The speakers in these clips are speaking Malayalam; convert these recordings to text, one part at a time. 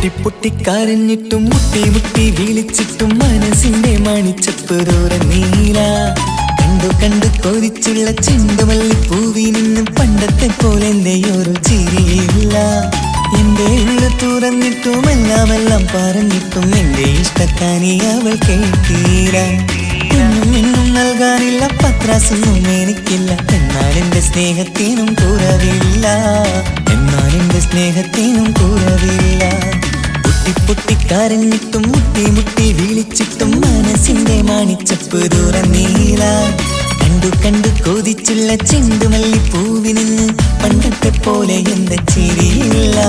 പൊട്ടിക്കരഞ്ഞിട്ടും മുട്ടി മുട്ടി വിളിച്ചിട്ടും മനസ്സിന്റെ മണിച്ചപ്പ് ദൂരം നീല. കണ്ടു കണ്ടു കൊതിച്ചുള്ള ചെണ്ടുമല്ലിപ്പൂവിൽ നിന്നും പണ്ടത്തെ പോലെ എന്റെയൊരു ചിരിയില്ല. എന്റെ ഉള്ളു തുറന്നിട്ടും എല്ലാം പറഞ്ഞിട്ടും എന്റെ ഇഷ്ടക്കാരി അവൾ കേട്ടീര. ഇന്നും നൽകാനില്ല പത്രാസൊന്നും എനിക്കില്ല. എന്നാൽ എന്റെ സ്നേഹത്തിനും കുറവില്ല. പൊട്ടിക്കരഞ്ഞിട്ടും മുട്ടി മുട്ടി വിളിച്ചിട്ടും മനസ്സിന്റെ മണിച്ചപ്പ് ദൂരം നീല. കണ്ടു കണ്ടു കൊതിച്ചുള്ള ചെണ്ടുമല്ലിപ്പൂവിൽ നിന്ന് പണ്ടത്തെ പോലെ എന്റെ ചിരിയില്ല.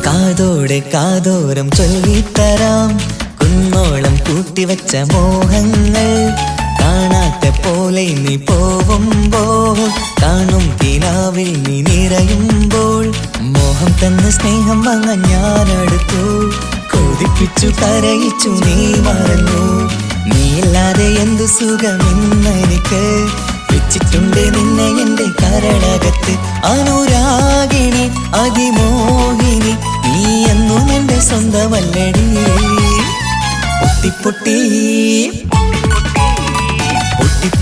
കാതോടെ കാതോരം ചൊല്ലിത്തരാം കുന്നോളം കൂട്ടിവച്ച മോഹങ്ങൾ. കാണാത്ത പോലെ നീ പോവുമ്പോൾ കാണും കിനാവിൽ നീ നിറയുമ്പോൾ മോഹം തന്ന സ്നേഹം വാങ്ങാൻ ഞാനടുത്തു. കൊതിപ്പിച്ചു കരയിച്ചു നീ മറന്നു. നീയില്ലാതെ എന്തു സുഖമെന്നെനിക്ക്. വെച്ചിട്ടുണ്ട് നിന്നെ എന്റെ കരളകത്ത്. അനുരാഗിണി അതിമോഹിനി നീ എന്നും എന്റെ സ്വന്തമല്ലടി.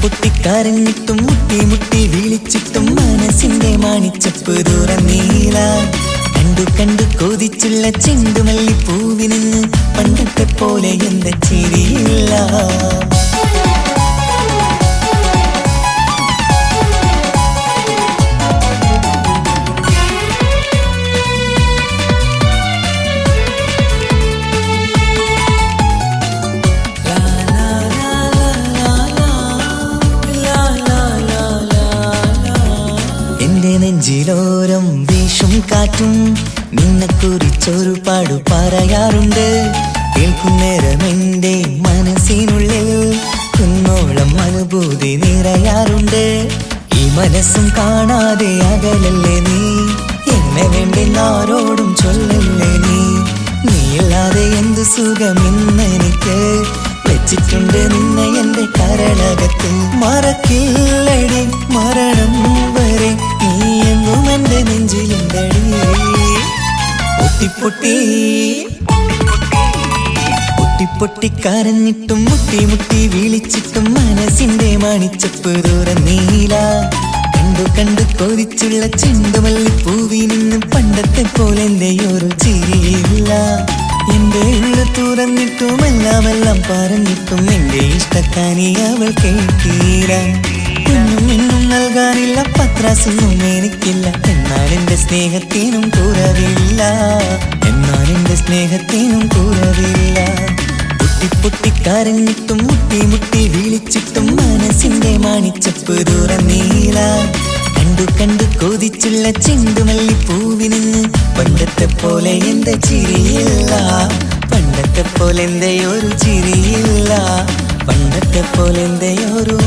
പൊട്ടിക്കരഞ്ഞിട്ടും മുട്ടി മുട്ടി വിളിച്ചിട്ടും മനസ്സിന്റെ മണിച്ചപ്പ് ദൂരം നീല. കണ്ടു കണ്ടു കൊതിച്ചുള്ള ചെണ്ടുമല്ലിപ്പൂവിൽ നിന്ന് പണ്ടത്തെ പോലെ എന്റെ ചിരിയില്ല. നെഞ്ചിലോരം വീശും കാറ്റും നിന്നെക്കുറിച്ചൊരു പാടു പറയാറുണ്ട്. കേൾക്കുന്നേരം എന്റെ മനസ്സിനുള്ളിൽ കുന്നോളം അനുഭൂതി നിറയാറുണ്ട്. ഈ മനസ്സും കാണാതെ അകലല്ലേ നീ. എന്നെ വേണ്ടെന്നാരോടും ചൊല്ലല്ലേ നീ. നീയില്ലാതെ എന്തു സുഖമെന്നെനിക്ക്. വെച്ചിട്ടുണ്ട് നിന്നെ എന്റെ കരളകത്ത്. മറക്കില്ലടി മരണം വരെ നീ എന്നും എന്റെ നെഞ്ചിലുണ്ടടി. പൊട്ടിക്കരഞ്ഞിട്ടും മുട്ടി മുട്ടി വിളിച്ചിട്ടും മനസ്സിന്റെ മണിച്ചപ്പ് ദൂരം നീല. കണ്ടു കണ്ടു കൊതിച്ചുള്ള ചെണ്ടുമല്ലിപ്പൂവിൽ നിന്നും പണ്ടത്തെ പോലെ എന്റെയൊരു ചിരിയില്ല. എന്റെ ഉള്ളു തുറന്നിട്ടും എല്ലാം പറഞ്ഞിട്ടും എന്റെ ഇഷ്ടക്കാരി അവൾ കേട്ടീര. ഇന്നും നൽകാനില്ല പത്രാസൊന്നും എനിക്കില്ല. എന്നാൽ എന്റെ സ്നേഹത്തിനും കുറവില്ല. പൊട്ടിക്കരഞ്ഞിട്ടും മുട്ടി മുട്ടി വിളിച്ചിട്ടും മനസ്സിന്റെ മണിച്ചപ്പ് ദൂരം നീല. കണ്ടു കണ്ടു കൊതിച്ചുള്ള ചെണ്ടുമല്ലിപ്പൂവിൽ നിന്ന് പണ്ടത്തെ പോലെ എന്റെ ചിരിയില്ല. പണ്ടത്തെ പോലെ എന്റെയൊരു ചിരിയില്ല. പണ്ടത്തെ പോലെ എന്റെയൊരു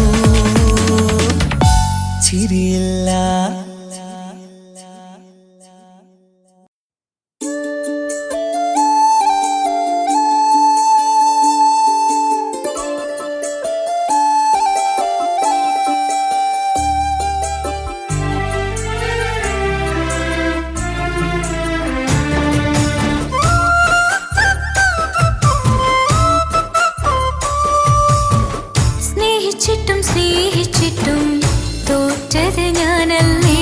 ചിരിയില്ല. സ്നേഹിച്ചിട്ടും തോറ്റത് ഞാനല്ലേ.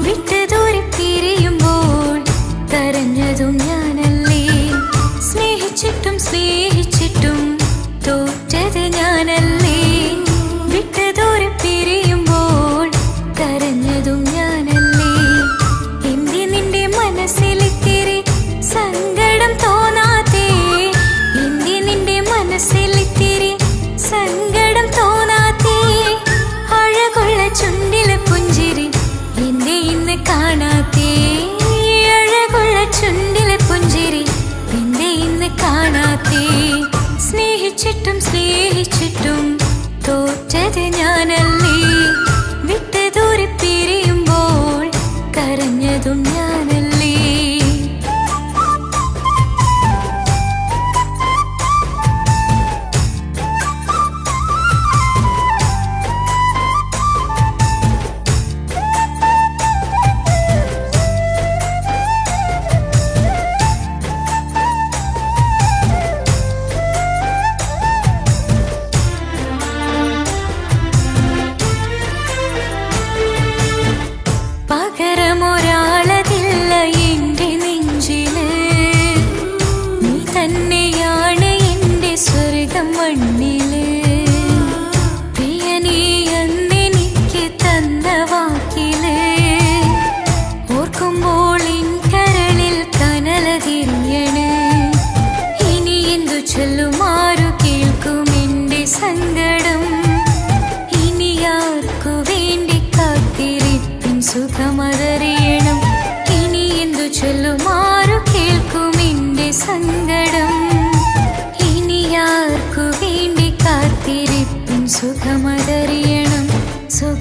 വിട്ടുദൂരെ പിരിയുമ്പോൾ കരഞ്ഞതും ഞാനല്ലേ. സ്നേഹിച്ചിട്ടും തോറ്റത് ഞാനല്ലേ. വിട്ടുദൂരെ പിരിയുമ്പോൾ കരഞ്ഞതും ഞാനല്ലേ. എന്തി നിന്റെ മനസ്സിലിത്തിരി സങ്കടം തോന്നാത്തേ. എന്തി നിന്റെ മനസ്സിലിത്തിരി സങ്കടം തോന്നാത്തേ. അഴകുള്ള ചുണ്ടിലെ പുഞ്ചിരി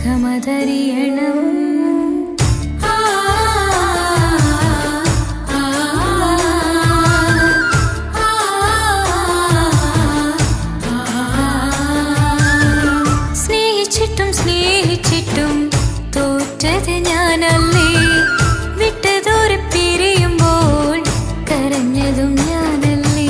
സുഖമതറിയണം. സ്നേഹിച്ചിട്ടും സ്നേഹിച്ചിട്ടും തോറ്റത് ഞാനല്ലേ, വിട്ടതോരെ പിരിയുമ്പോൾ കരഞ്ഞതും ഞാനല്ലേ.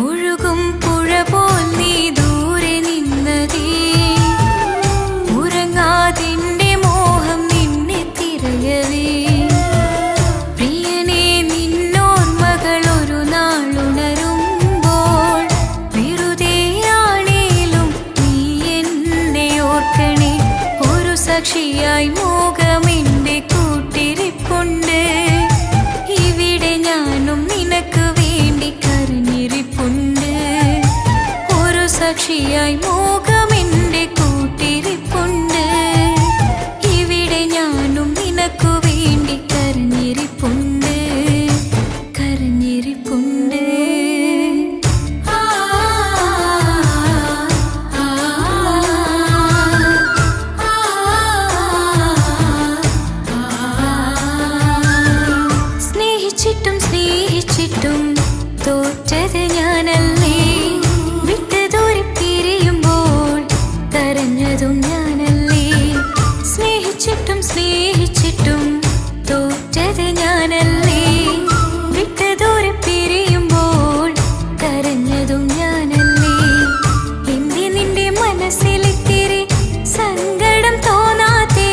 ഒഴുകും പുഴ പോൽ നീ ദൂരെ നിന്നതേ, ഉറങ്ങാതിന്റെ മോഹം നിന്നെ തിരയവേ. പ്രിയനേ നിന്നോർമ്മകൾ ഒരു നാളുണരുമ്പോൾ വെറുതെയാണേലും നീ എന്നെ ഓർക്കണേ. ഒരു സാക്ഷിയായി മോഹമെന്റെ കൂട്ടിരിപ്പുണ്ട്, ഇവിടെ ഞാനും നിനക്ക് വേണ്ടി കരഞ്ഞിരിപ്പുണ്ട്. ഒരു സാക്ഷിയായി മോഹമെന്റെ കൂട്ടിരിപ്പുണ്ട്, ഇവിടെ ഞാനും നിനക്ക് വേണ്ടി കരഞ്ഞിരിപ്പുണ്ട്, കരഞ്ഞിരിപ്പുണ്ട്. ആ, ആ, സ്നേഹിച്ചിട്ടും സ്നേഹിച്ചിട്ടും തോറ്റത് ഞാനല്ലേ, വിട്ടതോരെ പിരിയുമ്പോൾ കരഞ്ഞതും ഞാനല്ലേ. സ്നേഹിച്ചിട്ടും സ്നേഹിച്ചിട്ടും തോറ്റത് ഞാനല്ലേ, വിട്ടതോരെ പിരിയുമ്പോൾ കരഞ്ഞതും ഞാനല്ലേ. എന്തേ നിന്റെ മനസ്സിലിത്തിരി സങ്കടം തോന്നാത്തേ,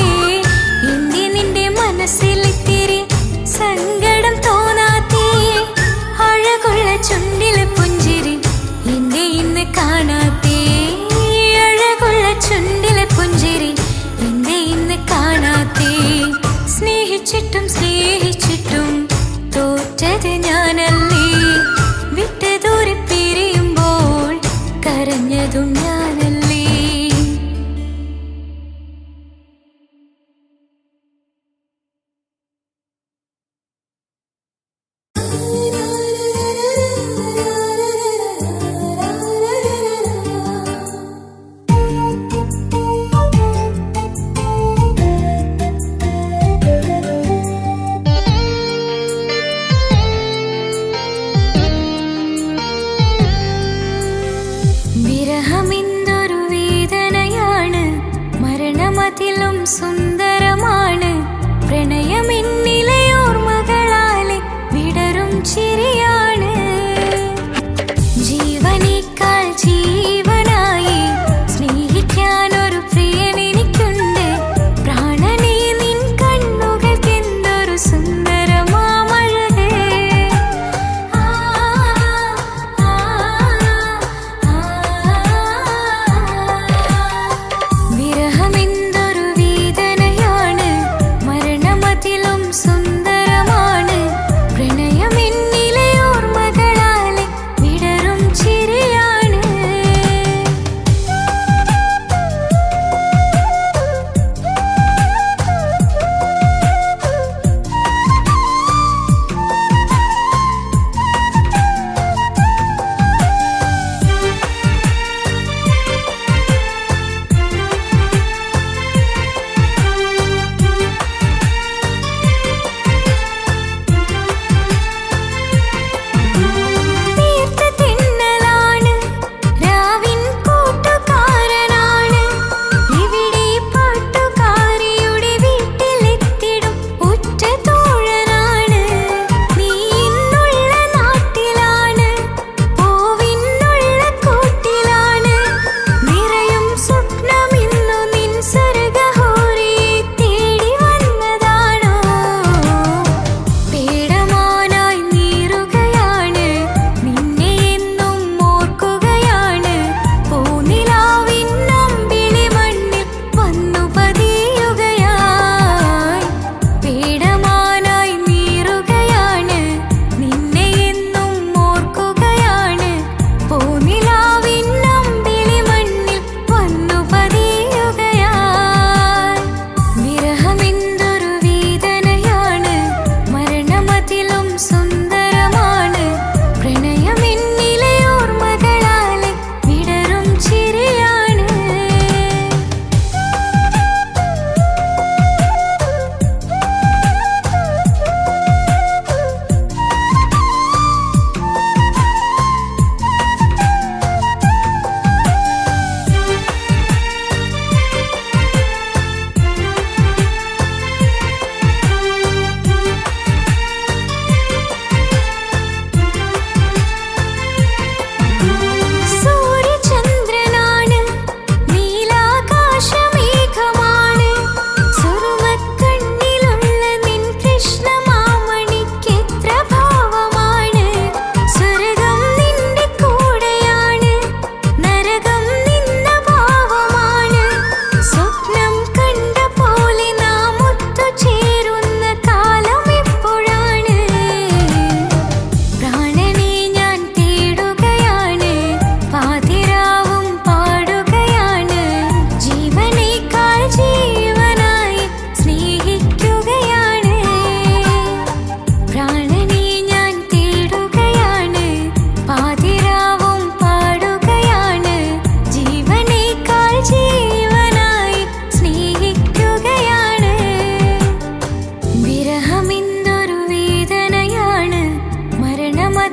എന്തേ നിന്റെ മനസ്സിലിത്തിരി സങ്കടം തോന്നാത്തേ. അഴകുള്ള ചുണ്ടിലെ പുഞ്ചിരി എന്നെ ഇന്ന് കാണാത്തേ, അഴകുള്ള ചുണ്ടിലെ പുഞ്ചിരി എന്നെ ഇന്ന് കാണാത്തേ. സ്നേഹിച്ചിട്ടും സ്നേഹിച്ചിട്ടും തോറ്റത് ഞാനല്ലേ, വിട്ടതോരെ പിരിയുമ്പോൾ കരഞ്ഞതും ഞാനല്ലേ.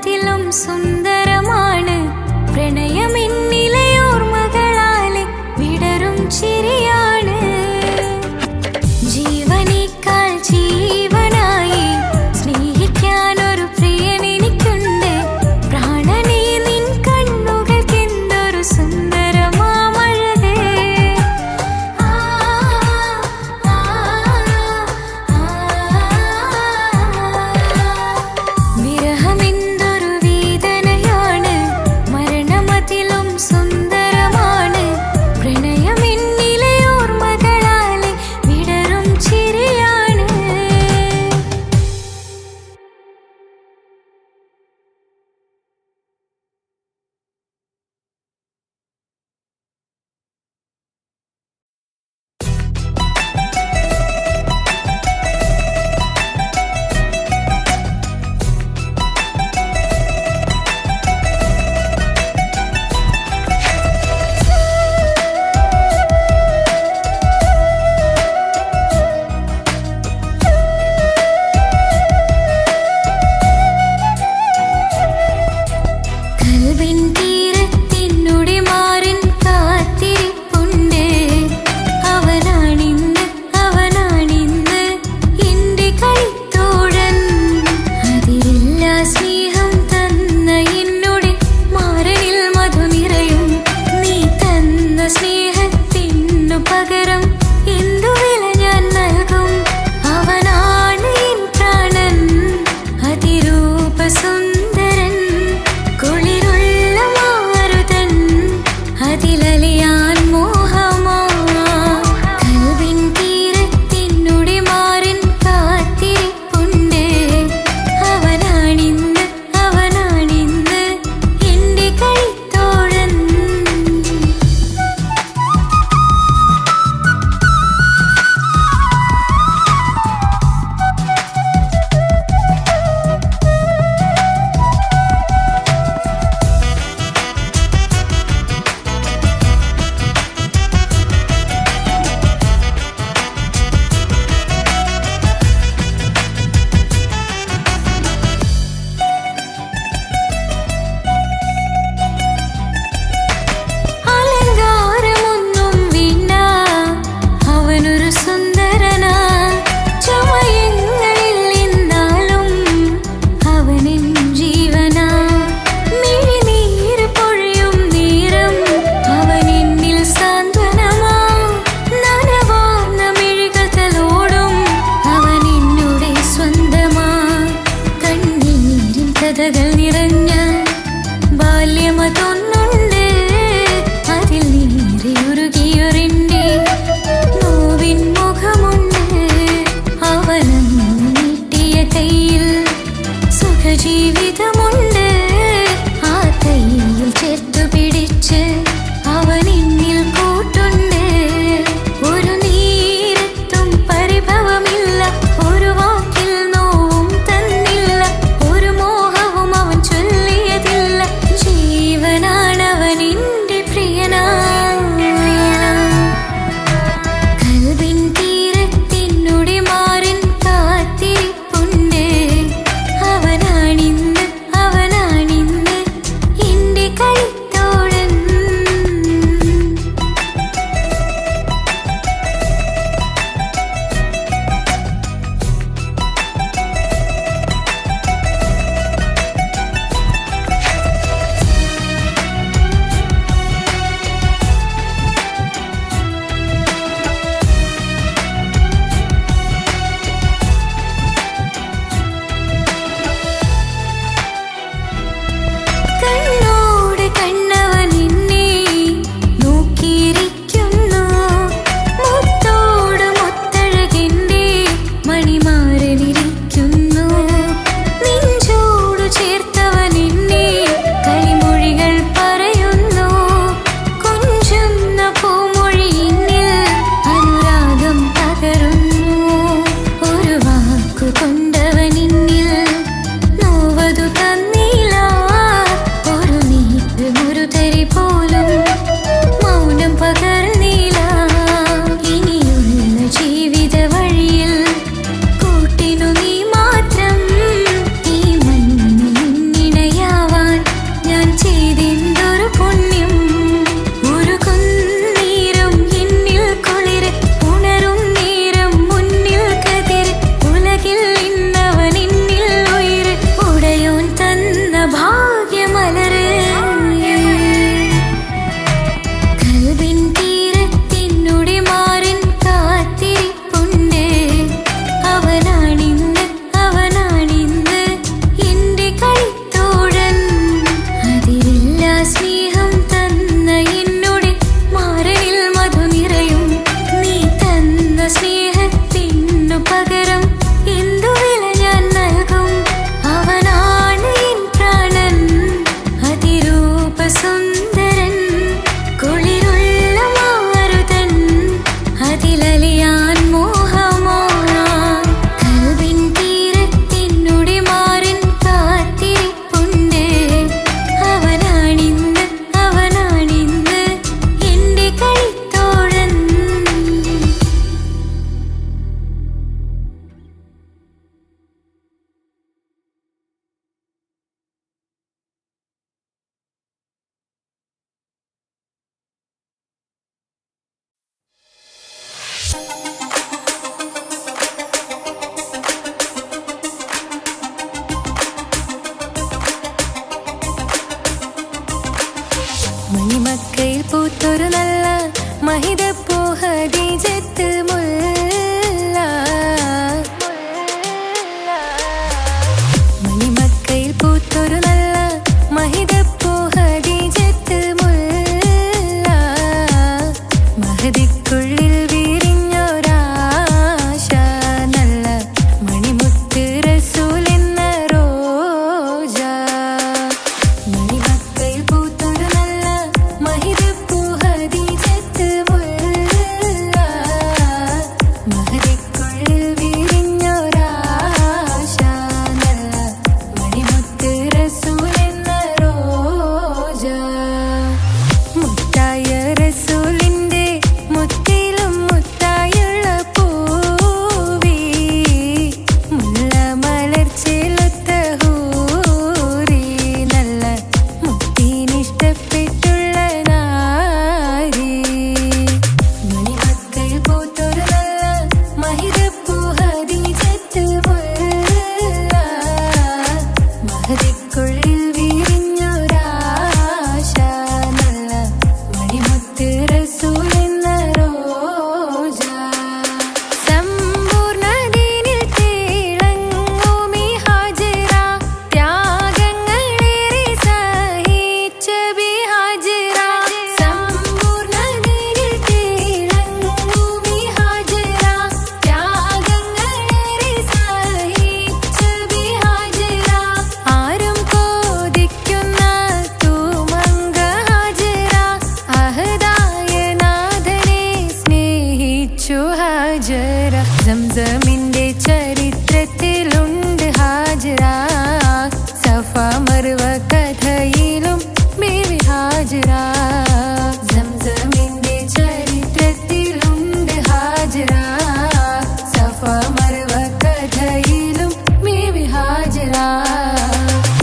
മരണമതിലും സുന്ദരമാണ് പ്രണയമെന്നിലയോർമകളാലെ വിടരും ചിരിയാണ് ജീവനേക്കാൾ ജീവനായി സ്നേഹിക്കാനൊരു പ്രിയനെനിക്കുണ്ട് പ്രാണനേ നിൻ കണ്ണുകൾക്കെന്തൊരു സുന്ദരമാമഴകേ വിരഹമെന്തൊരു വേദനയാണ് മരണമതിലും സുന്ദരമാണ് പ്രണയമെന്നിലയോർമകളാലെ വിടരും ചിരിയാണ് കൽവിൻ തീരത്തെന്നുടെ മാറിൻ കാത്തിരിപ്പുണ്ട് അവനാണിന്ന് എന്റെ കളിത്തോഴൻ അതിരില്ലാ സ്നേഹം തന്ന എന്നോട് മാറനിൽ മധു നിറയും നീ തന്ന സ്നേഹത്തിനു പകരം എന്തു വില ഞാൻ നൽകും അവനാണ് എൻ പ്രാണൻ അതിരൂപസുന്ദരൻ കുളിരുള്ള മാരുതൻ അതിലലിയാൻ മോഹമാ കൽവിൻ തീരത്തെന്നുടെ മാറിൻ കാത്തിരിപ്പുണ്ട് അവനാണിന്ന് എന്റെ കളിത്തോഴൻ അലങ്കാരമൊന്നും വേണ്ട അവനൊരു സുന്ദരനാ ചമയങ്ങളിൽ നിന്നാലും അവനെൻ ജീവനാ മിഴിനീര് പൊഴിയും നേരം അവനെന്നിൽ സാന്ത്വനമാ നനവാർന്ന മിഴികളോടും അവനെന്നുടെ സ്വന്തമാ കണ്ണീരിൻ കഥകൾ നിറഞ്ഞ ബാല്യമതൊന്നുണ്ട് അതിൽ നീറിയുരുകിയൊരെന്റെ നോവിൻ മുഖമുണ്ട് അവനന്നു നീട്ടിയ കയ്യിൽ സുഖജീവിതമുണ്ട് ആ കയ്യിൽ ചേർത്തു പിടിച്ച് അവനെന്നിൽ കൂട്ടുണ്ട് ഒരു നീരത്തും പരിഭവമില്ല ഒരു വാക്കിൽ നോവും തന്നില്ല ഒരു മോഹവും അവൻ ചൊല്ലിയതില്ല ജീവനാണവൻ എന്റെ പ്രിയനാ കൽവിൻ തീരത്തെന്നുടെ മാറിൻ കാത്തിരിപ്പുണ്ട് അവനാണിന്ന് മണിമക്കയിൽ പൂത്തൊരു നല്ല മഹിതപ്പൂ ഹദീജത്ത് മുല്ല. മണിമക്കയിൽ പൂത്തൊരു നല്ല മഹിതപ്പൂ ഹദീജത്ത് മുല്ല. മഹദിക്കുള്ളിൽ വിരിഞ്ഞൊരാശ നല്ല മണിമുത്ത് റസൂൽ എന്ന റോജ. മണിമക്കയിൽ പൂത്തൊരു നല്ല മഹിതപ്പൂ ഹദീജത്ത് മുല്ല. മഹദിക്കുള്ളിൽ വിരിഞ്ഞൊരാശ നല്ല മണിമുത്ത് റസൂൽ എന്ന റോജ. മുത്തായ റസൂലിന്റെ മുത്തിലും മുത്തായുള്ള പൂവി മുല്ല മലർച്ചെലുത്ത ഹൂറി നല്ല മുത്തിനിഷ്ടപ്പെട്ടുള്ള നാരി. മണിമക്കയിൽ പൂത്തൊരു നല്ല മഹിതപ്പൂ ഹദീജത്ത് മുല്ല. മഹദിക്കുള്ളിൽ വിരിഞ്ഞൊരാശ നല്ല മണിമുത്ത് റസൂൽ എന്ന റോജ. സമ്പൂർണ്ണദീനിൽ തിളങ്ങുമീ ഹാജിറ. ത്യാഗങ്ങളേറെ സഹിച്ച ബി ഹാജിറ. സമ്പൂർണ്ണദീനിൽ തിളങ്ങുമീ ഹാജിറ. ത്യാഗങ്ങളേറെ സഹിച്ച ബി ഹാജിറ. ആരും കോതിക്കുന്ന തൂമങ്ക ഹാജിറ. അഹദായ നാഥനെ സ്നേഹിച്ചു ഹാജിറ. സംസമിന്റെ ചരിത്രത്തിലുണ്ട് ഹാജിറ. സഫ മർവ കഥയിലും ബീവി ഹാജിറ. സംസമിന്റെ ചരിത്രത്തിലുണ്ട് ഹാജിറ. സഫ മർവ കഥയിലും ബീവി ഹാജിറ.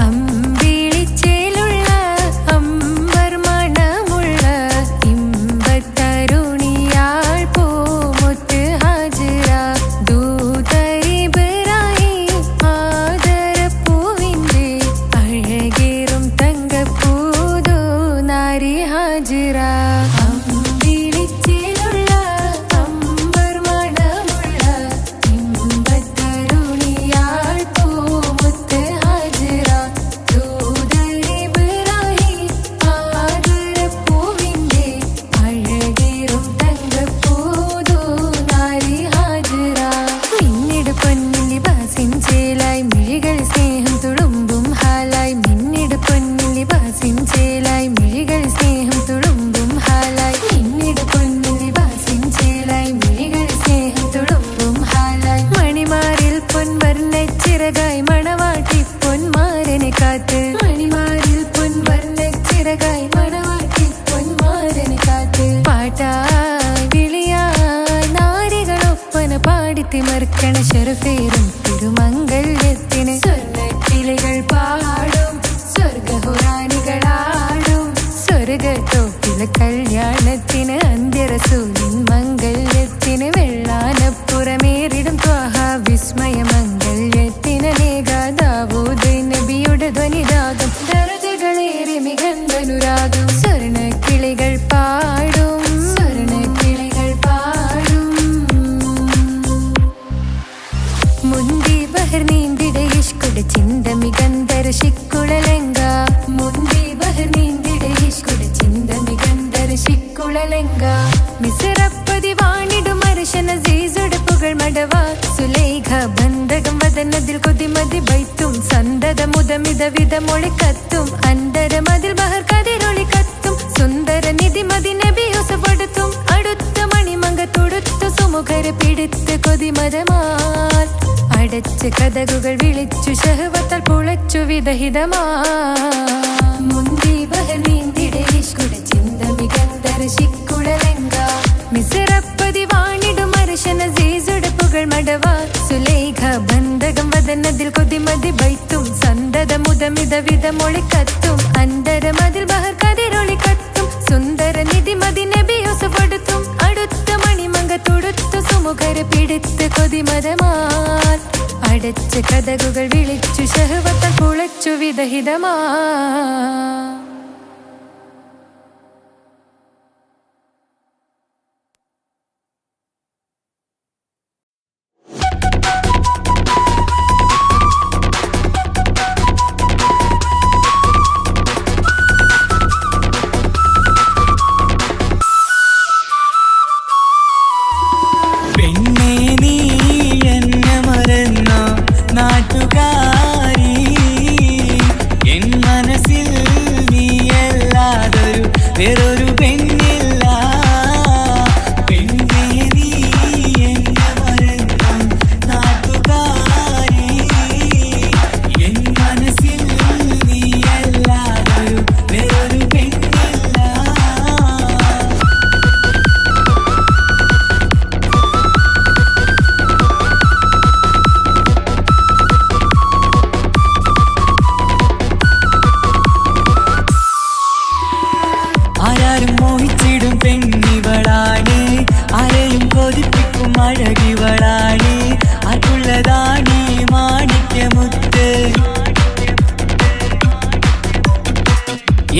അമ്പിളിച്ചേലുള്ള അമ്പർ മണമുള്ള ഇമ്പത്തരുണിയാൾ പൂമുത്ത് ഹാജിറ. ദൂതരിബ്രാഹിം ആദരപ്പൂവിന്റെ അഴകേറും തങ്കപ്പൂതു നാരി ഹാജിറ. അമ്പിളിച്ചേലുള്ള അമ്പർ മണമുള്ള ഇമ്പത്തരുണിയാൾ പൂമുത്ത് ഹാജിറ. ദൂതരിബ്രാഹിം ആദരപ്പൂവിന്റെ അഴകേറും തങ്കപ്പൂതു നാരി ഹാജിറ. മിന്നിട് പൊന്നിൻ ലിബാസിൻ ചേലായി മിഴികൾ സ്നേഹം തുളുമ്പും ഹാലായി. മിന്നിട് പൊന്നിൻ ലിബാസിൻ ചേലായി മിഴികൾ സ്നേഹം തുളുമ്പും ഹാലായി. മിന്നിട് പൊന്നിൻ ലിബാസിൻ ചേലായി മിഴികൾ സ്നേഹം തുളുമ്പും ഹാലായി. മണിമാറിൽ പൊൻവർണ്ണച്ചിറകായി മണവാട്ടി പൊന്മാരനെ കാത്ത്. മണിമാറിൽ പൊൻവർണ്ണച്ചിറകായി മണവാട്ടി പൊന്മാരനെ കാത്ത്. പാട്ടായി വിളിയായി നാരികളൊപ്പന പാടിത്തിമർക്കണ ശരഫേറും തിരുമംഗല്യത്തിന്. സ്വർണ്ണക്കിളികൾ പാടും സ്വർഗഹുറാനികളാടും സ്വർഗത്തോപ്പില കല്യാണത്തിന്. അന്ത്യറസൂലിൻ മംഗല്യത്തിന്. വെള്ളാനപ്പുറമേറിടും ത്വാഹ വിസ്മയ മംഗല്യത്തിന്. നേകാദാവൂദ് നബിയുടെ ധ്വനിരാഗം ദരജകളേറെ മികന്ധനുരാഗം. സ്വർണ്ണക്കിളികൾ പാടും സ്വർണ്ണക്കിളികൾ പാടും. മുന്തി ബഹർ നീന്തിട ഇഷ്കുട ചിന്ത മികന്ധര ശിക്കുളലങ്ക. മുന്തി ബഹർ നീന്തിട ഇഷ്കുട ചിന്ത മികന്ധര ശിക്കുളലങ്ക. മിസറപ്പതി വാണിടും അർശന സീസുടെ പുകൾ മടവ. സുലൈഖ ബന്ധകം വദനതിൽ കൊതിമതി ബൈത്തും. സന്തത മുതമിത വിധമൊളി കത്തും. അന്തരമതിൽ ബഹർ കതിരൊളി കത്തും. സുന്ദര നിധിമതി നബി യൂസഫെടുത്തും. അടുത്ത മണിമങ്ക തൊടുത്തു സുമുഖരെ പിടിത്ത് കൊതിമതമാൽ. അടച്ച കഥകുകൾ വിളിച്ചു ശഹവത്താൽ പുളച്ചു വിദഹിതമാ. മുന്തി ബഹർ നീന്തിട ഇഷ്കുട ചിന്ത മികന്ധര ശിക്കുളലങ്ക. മിസറപ്പതി വാണിടും അർശന സീസുടെ പുകൾ മടവ. സുലൈഖ ബന്ധകം വദനതിൽ കൊതിമതി ബൈത്തും. സന്തത മുതമിത വിധമൊളി കത്തും. അന്തരമതിൽ ബഹർ കതിരൊളി കത്തും. സുന്ദര നിധിമതി നബി യൂസഫെടുത്തും. അടുത്ത മണിമങ്ക തൊടുത്തു സുമുഖരെ പിടിത്ത് കൊതിമതമാൽ. അടച്ച കഥകുകൾ വിളിച്ചു ശഹവത്താൽ പുളച്ചു വിദഹിതമാ.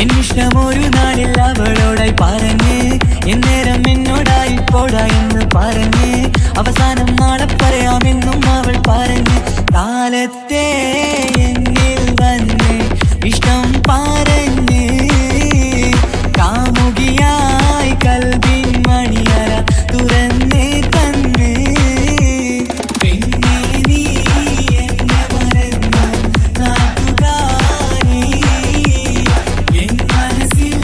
എന്നിഷ്ടം ഒരു നാളിൽ അവളോടായി പറഞ്ഞ് എന്നേരം എന്നോടായി പോടാ എന്ന് പറഞ്ഞ് അവസാനം നാളെ പറയാമെന്നും അവൾ പറഞ്ഞ് കാലത്തെ എന്നിൽ വന്ന് ഇഷ്ടം പറഞ്ഞ് കാമുകിയായി കൽവിൻ മണിയറ തുറന്ന് തന്ന് പെണ്ണേ നീ എന്നെ മറന്നു നാട്ടുകാരി എൻ മനസ്സിൽ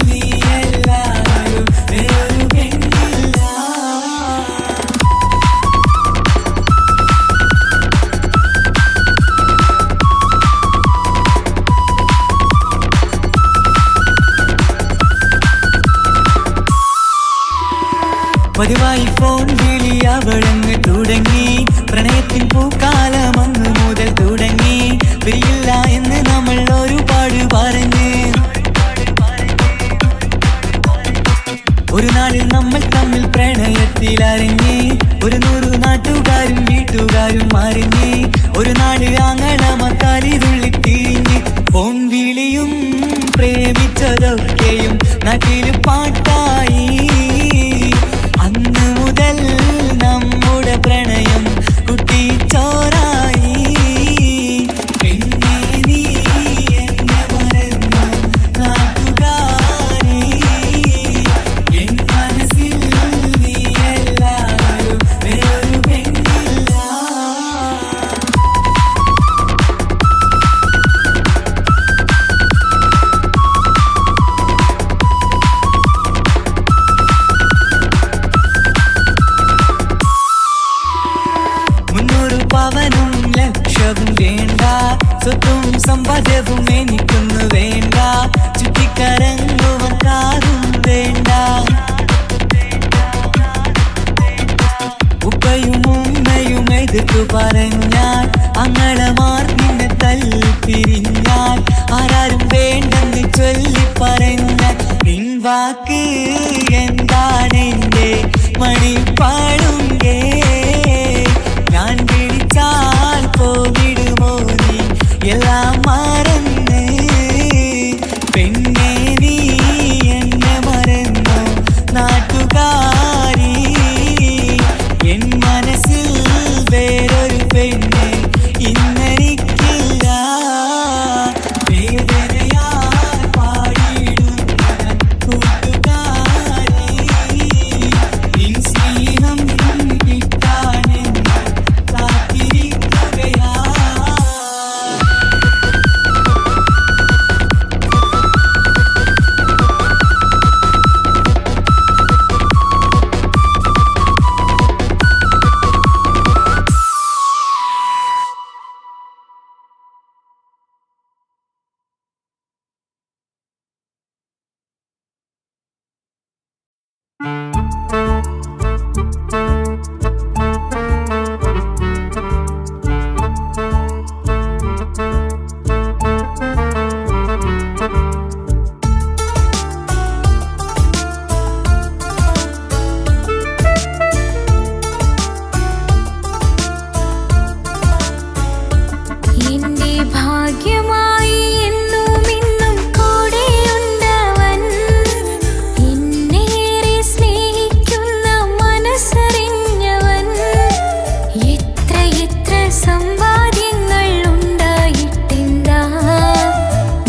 നീ എല്ലാവരും വേറൊരു പെണ്ണില്ല. പതിവായി ഫോൺ വിളി അവളങ്ങ് തുടങ്ങി പ്രണയത്തിൻ പൂക്കാലം അന്ന് മുതൽ തുടങ്ങി പിരിയില്ല എന്ന് നമ്മൾ ഒരുപാട് പറഞ്ഞ് ഒരു നാളിൽ നമ്മൾ തമ്മിൽ പ്രണയത്തിൽ അറിഞ്ഞ് 100 നാട്ടുകാരും വീട്ടുകാരും അറിഞ്ഞ് ഒരു നാട് ആങ്ങളമക്കാലിരുള്ളി തിരിഞ്ഞ് ഫോൺ വിളിയും പ്രേമിച്ചതൊക്കെയും നാട്ടിൽ പാട്ടായി അന്ന് മുതൽ നമ്മുടെ പ്രണയം കുട്ടിച്ചോറായി പെണ്ണേ നീ എന്നെ മറന്നു നാട്ടുകാരി എൻ മനസ്സിൽ നീ എല്ലാവരും വേറൊരു പെണ്ണില്ല. പവനും ലക്ഷവും വേണ്ട സ്വത്തും സമ്പാദ്യവും എനിക്കൊന്നു വേണ്ട ചുറ്റിക്കറങ്ങുവാൻ കാറും വേണ്ട ഉപ്പയും ഉമ്മയും എതിർത്തു പറഞ്ഞാൽ അങ്ങളമാർ നിന്നെ തല്ലിപ്പിരിഞ്ഞാൽ ആരാരും വേണ്ടെന്ന് ചൊല്ലി പറഞ്ഞാൽ നിൻ വാക്ക് എന്താണെന്റെ മണിപ്പാടുങ്കേ ഞാൻ വിളിച്ചാൽ പോവിടുമോ നീ എല്ലാം മറന്ന് പെണ്ണേ നീ എന്നെ മറന്നു നാട്ടുകാരി എൻ മനസ്സിൽ വേറൊരു പെണ്ണ് ഇന്നെനിക്കില്ല വേദനയാൽ പാടിയിടുന്ന കൂട്ടുകാരി നിൻ സ്നേഹം കിട്ടാനെന്ന് കാത്തിരിക്കുകയാ. എന്റെ ഭാഗ്യമായി എന്നും ഇന്നും കൂടെയുണ്ടവൻ എന്നേറെ സ്നേഹിക്കുന്ന മനസ്സറിഞ്ഞവൻ എത്ര എത്ര സമ്പാദ്യങ്ങൾ ഉണ്ടായിട്ടെന്താ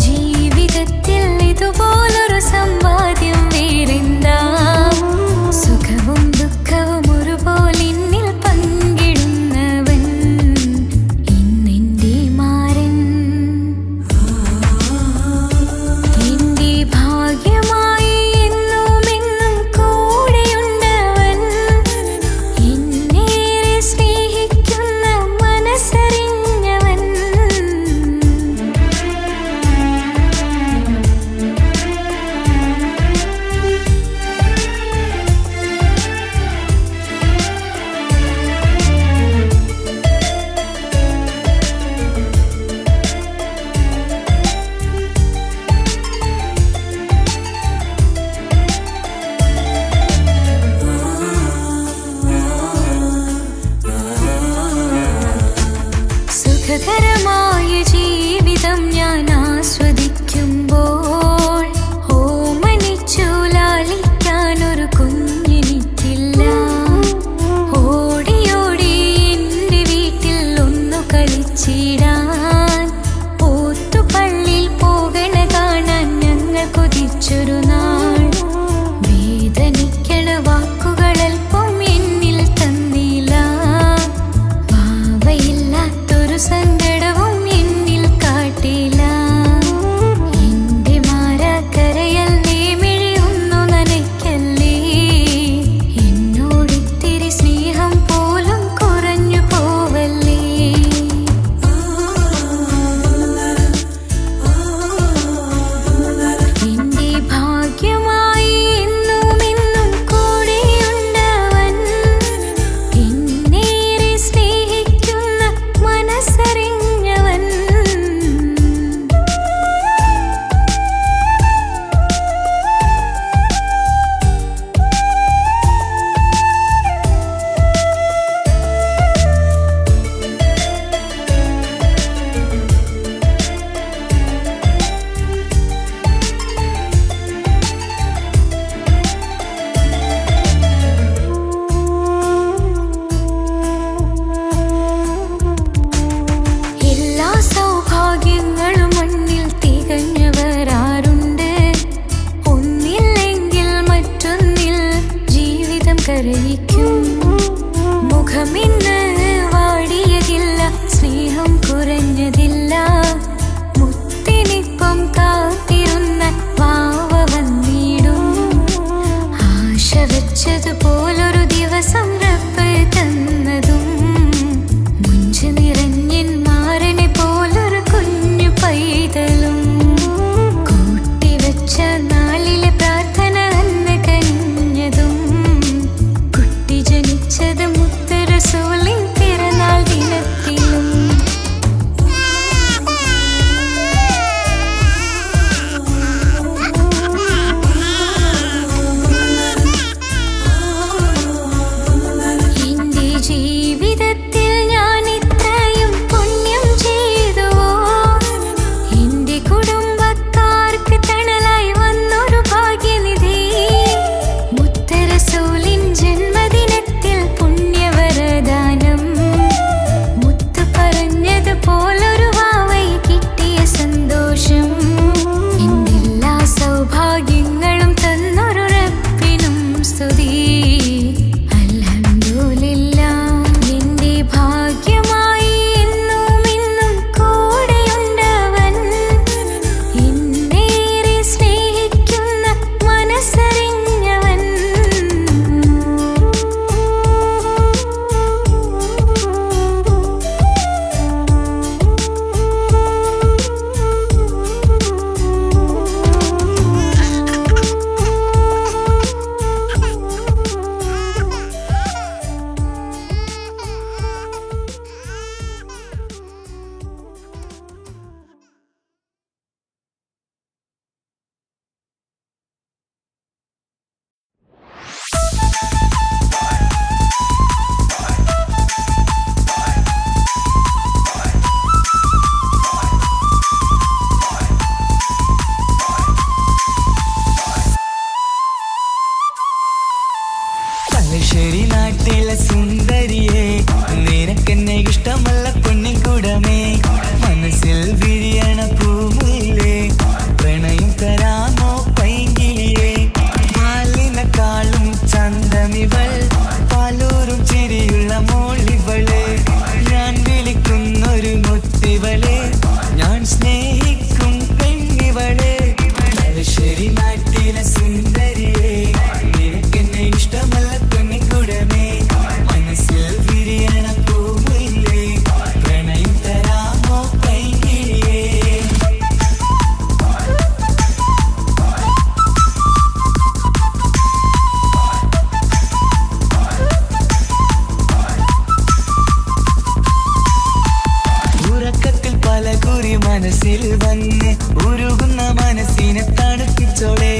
ജീവിതത്തിൽ ഇതുപോലൊരു സമ്പാദ്യം വേറെന്താ സുഖവും ദുഃഖവും ഒരുപോലെ എന്നിൽ പങ്കിടുന്നവൻ ഇന്നെന്റെ മാരൻ എന്റെ ഭാഗ്യമായി എന്നും എന്നും കൂടെയുണ്ടവൻ എന്നേറെ സ്നേഹിക്കുന്ന മനസ്സറിഞ്ഞവൻ സുഖകരമായ ജീവിതം ഞാൻ ആസ്വദിക്കുമ്പോൾ മനസ്സിൽ വന്ന് ഉരുകുന്ന മനസ്സിനെ തണുപ്പിച്ചോളെ.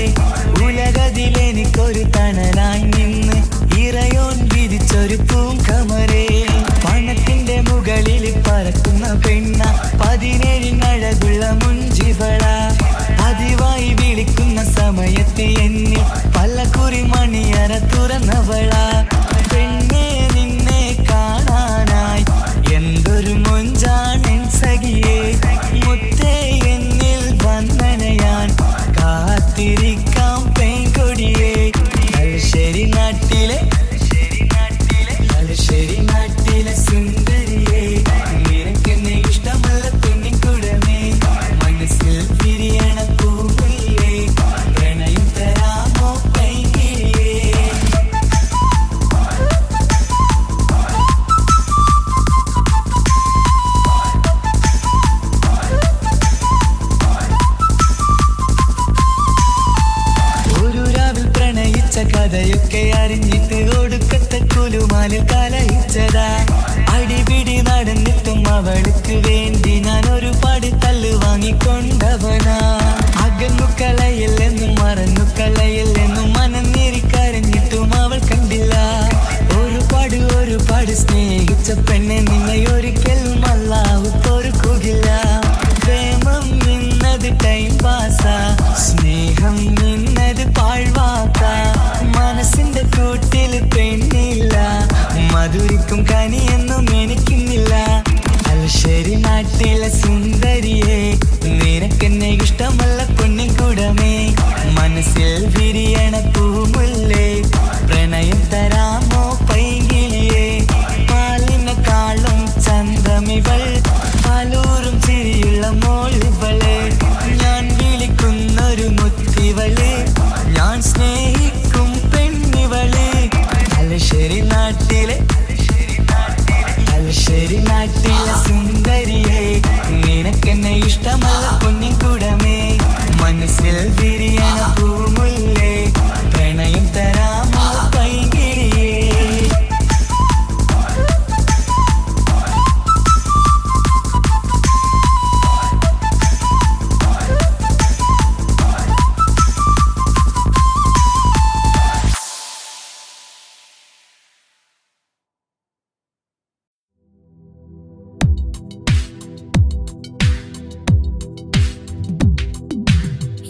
ഉലകതിലെനിക്കൊരു തണലായി നിന്ന് ഇറയോൻ വിരിച്ചൊരു പൂങ്കമരേ. പണത്തിന്റെ മുകളിൽ പറക്കുന്ന പെണ്ണ 17 അഴകുള്ള മുഞ്ചിവള. പതിവായി വിളിക്കുന്ന സമയത്ത് എന്നിൽ പല്ലക്കുറി മണിയറ തുറന്നവള. പെണ്ണെ നിന്നെ കാണാനായി എന്തൊരു മൊഞ്ചാണെൻ സഖിയേ. മുത്തേ എന്നിൽ വന്ദനയാൻ കാത്തിരിക്കാം പെൺകൊടിയേ. തലശ്ശേരി നാട്ടിലെ സുന്ദരിയേ, നിനക്കെന്നെ ഇഷ്ടമുള്ള പെണ്ണിൻകുടമേ. മനസ്സിൽ വിരിയണ പൂവില്ലേ, പ്രണയം തരാമോ പൈകിളിയേ. ഒരു രാവിൽ പ്രണയിച്ച കഥയൊക്കെ അറിഞ്ഞിട്ട് ഒടുക്കത്തെ കുലുമാലിൽ കലയിച്ചതാ. അടിപിടി നടന്നിട്ടും അവൾക്ക് വേണ്ടി ഞാൻ ഒരുപാട് തല്ല് വാങ്ങിക്കൊണ്ടവനാ. അകന്നു കളയില്ലെന്നും മറന്നു കളയില്ലെന്നും മനന്നേരിക്കരഞ്ഞിട്ടും അവൾ കണ്ടില്ല. ഒരുപാട് സ്നേഹിച്ച പെണ്ണെ നിന്നെ ഒരിക്കലും അല്ലാഹു പൊറുക്കുകയില്ല. പ്രേമം നിന്നത് ടൈം പാസാ, സ്നേഹം നിന്നത് പാഴ്വാക്ക. മനസ്സിന്റെ കൂട്ടിൽ പെണ്ണില്ല, മധുരിക്കും കനിയൊന്നും എനിക്കുന്നില്ല. തലശ്ശേരി നാട്ടിലെ സുന്ദരിയെ, നിനക്കെന്നെ ഇഷ്ടമല്ല പൊന്നിൻകുടമേ. മനസ്സിൽ വിരിയണ പൂമുല്ലേ, പ്രണയം തരാമോ പൈകിളിയേ. പാലിനെക്കാളും ചന്തമിവൾ, പാലൂറും ചിരിയുള്ള മോളിവള്. ഞാൻ വിളിക്കുന്നൊരു മുത്തിവള്, ഞാൻ സ്നേഹിക്കും പെണ്ണിവള്. തലശ്ശേരി നാട്ടിലെ സുന്ദരിയെ, നിനക്കെന്നെ ഇഷ്ടമല്ല പൊന്നിൻകുടമേ. മനസ്സിൽ വിരിയണ പൂമുല്ലേ, പ്രണയം തരാമോ പൈകിളിയേ.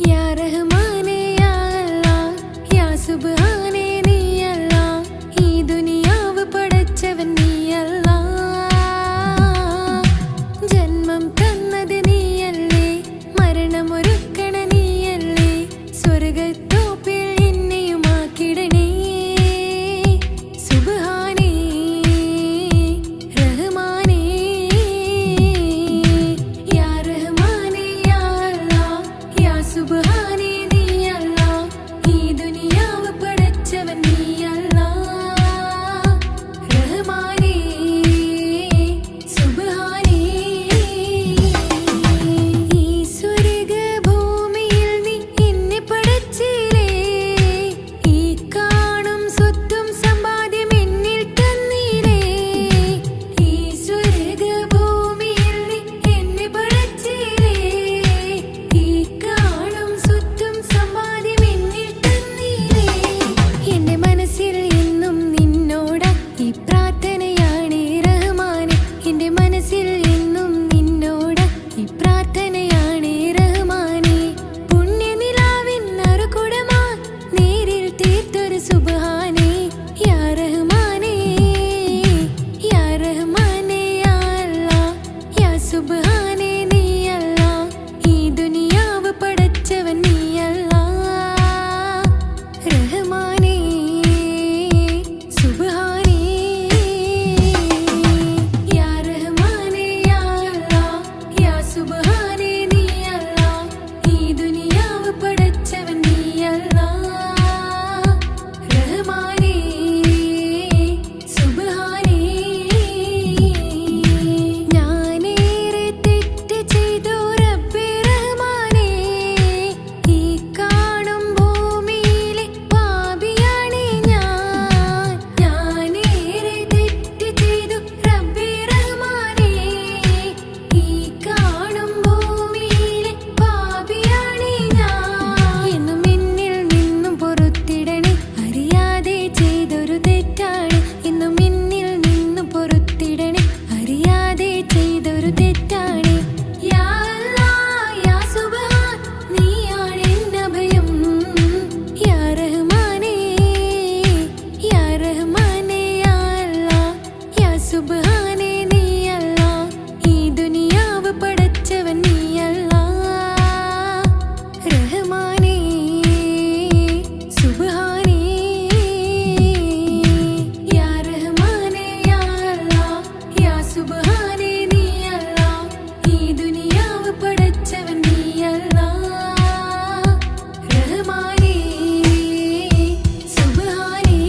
യാ റഹ്മാനേ യാ അല്ലാഹ്, യാ സുബ്ഹാനേ നീ അല്ലാഹ്. ഈ ദുനിയാവ് പടച്ചവൻ നീ അല്ലാഹ്. ജന്മം തന്നത് നീയല്ലേ, മരണമൊരുക്കണ നീയല്ലേ. സ്വർഗ്ഗത്തോപ്പിൽ എന്നെയുമാക്കിടണേ. സുബ്ഹാനേ റഹ്മാനേ. യാ റഹ്മാനേ യാ അല്ലാഹ്, യാ സുബ്ഹാനേ നീ അല്ലാഹ്. ഈ ദുനിയാവ് പടച്ചവൻ നീ അല്ലാഹ്. റഹ്മാനേ സുബ്ഹാനേ. ഈ സ്വർഗ്ഗഭൂമിയിൽ നീ എന്നെ പടച്ചില്ലേ. ഈ കാണും സ്വത്തും സമ്പാദ്യം എന്നിൽ തന്നില്ലേ. ഈ സ്വർഗ്ഗഭൂമിയിൽ നീ എന്നെ പടച്ചില്ലേ. ഈ കാണും സ്വത്തും സമ്പാദ്യം എന്നിൽ തന്നില്ലേ. എന്റെ മനസ്സിൽ എന്നും നിന്നോട് ഈ പ്രാർത്ഥനയാണ് റഹ്മാനേ. എന്റെ മനസ്സിൽ എന്നും നിന്നോട് ഈ പ്രാർത്ഥനയാണ് റഹ്മാനേ. പുണ്യനിലാവിൻ നറുകുടമാ നേരിൽ തീർത്തൊരു സുബ്ഹാനേ. യാ റഹ്മാനേ യാ റഹ്മാനേ യാ അല്ലാഹ്, യാ സുബ്ഹാനേ നീ അല്ലാഹ്. ഈ ദുനിയാവ് പടച്ചവൻ നീ അല്ലാഹ്. റഹ്മാനേ സുബ്ഹാനേ. യാ റഹ്മാനേ യാ അല്ലാഹ്, യാ സുബ്ഹാനേ നീ അല്ലാഹ്. ഈ ദുനിയാവ് പടച്ചവൻ നീ അല്ലാഹ്. റഹ്മാനേ സുബ്ഹാനേ. ഞാനേറെ തെറ്റാണേ. യാ അല്ലാഹ് യാ സുബ്ഹാൻ നീയാണെന്നഭയം. യാ റഹ്മാനേ യാ റഹ്മാനേ യാ അല്ലാഹ് യാ സുബ്ഹാനേ നീയല്ലാഹ്. ഈ ദുനിയാവ് പടച്ചവൻ നീയല്ലാഹ്. റഹ്മാനേ സുബ്ഹാനേ യാ റഹ്മാനേ യാ അല്ലാഹ് യാ സുബ്ഹാനേ നീയല്ലാഹ്. ഈ ദുനിയാവ് പടച്ചവൻ നീയല്ലാഹ്. റഹ്മാനേ സുബ്ഹാനേ.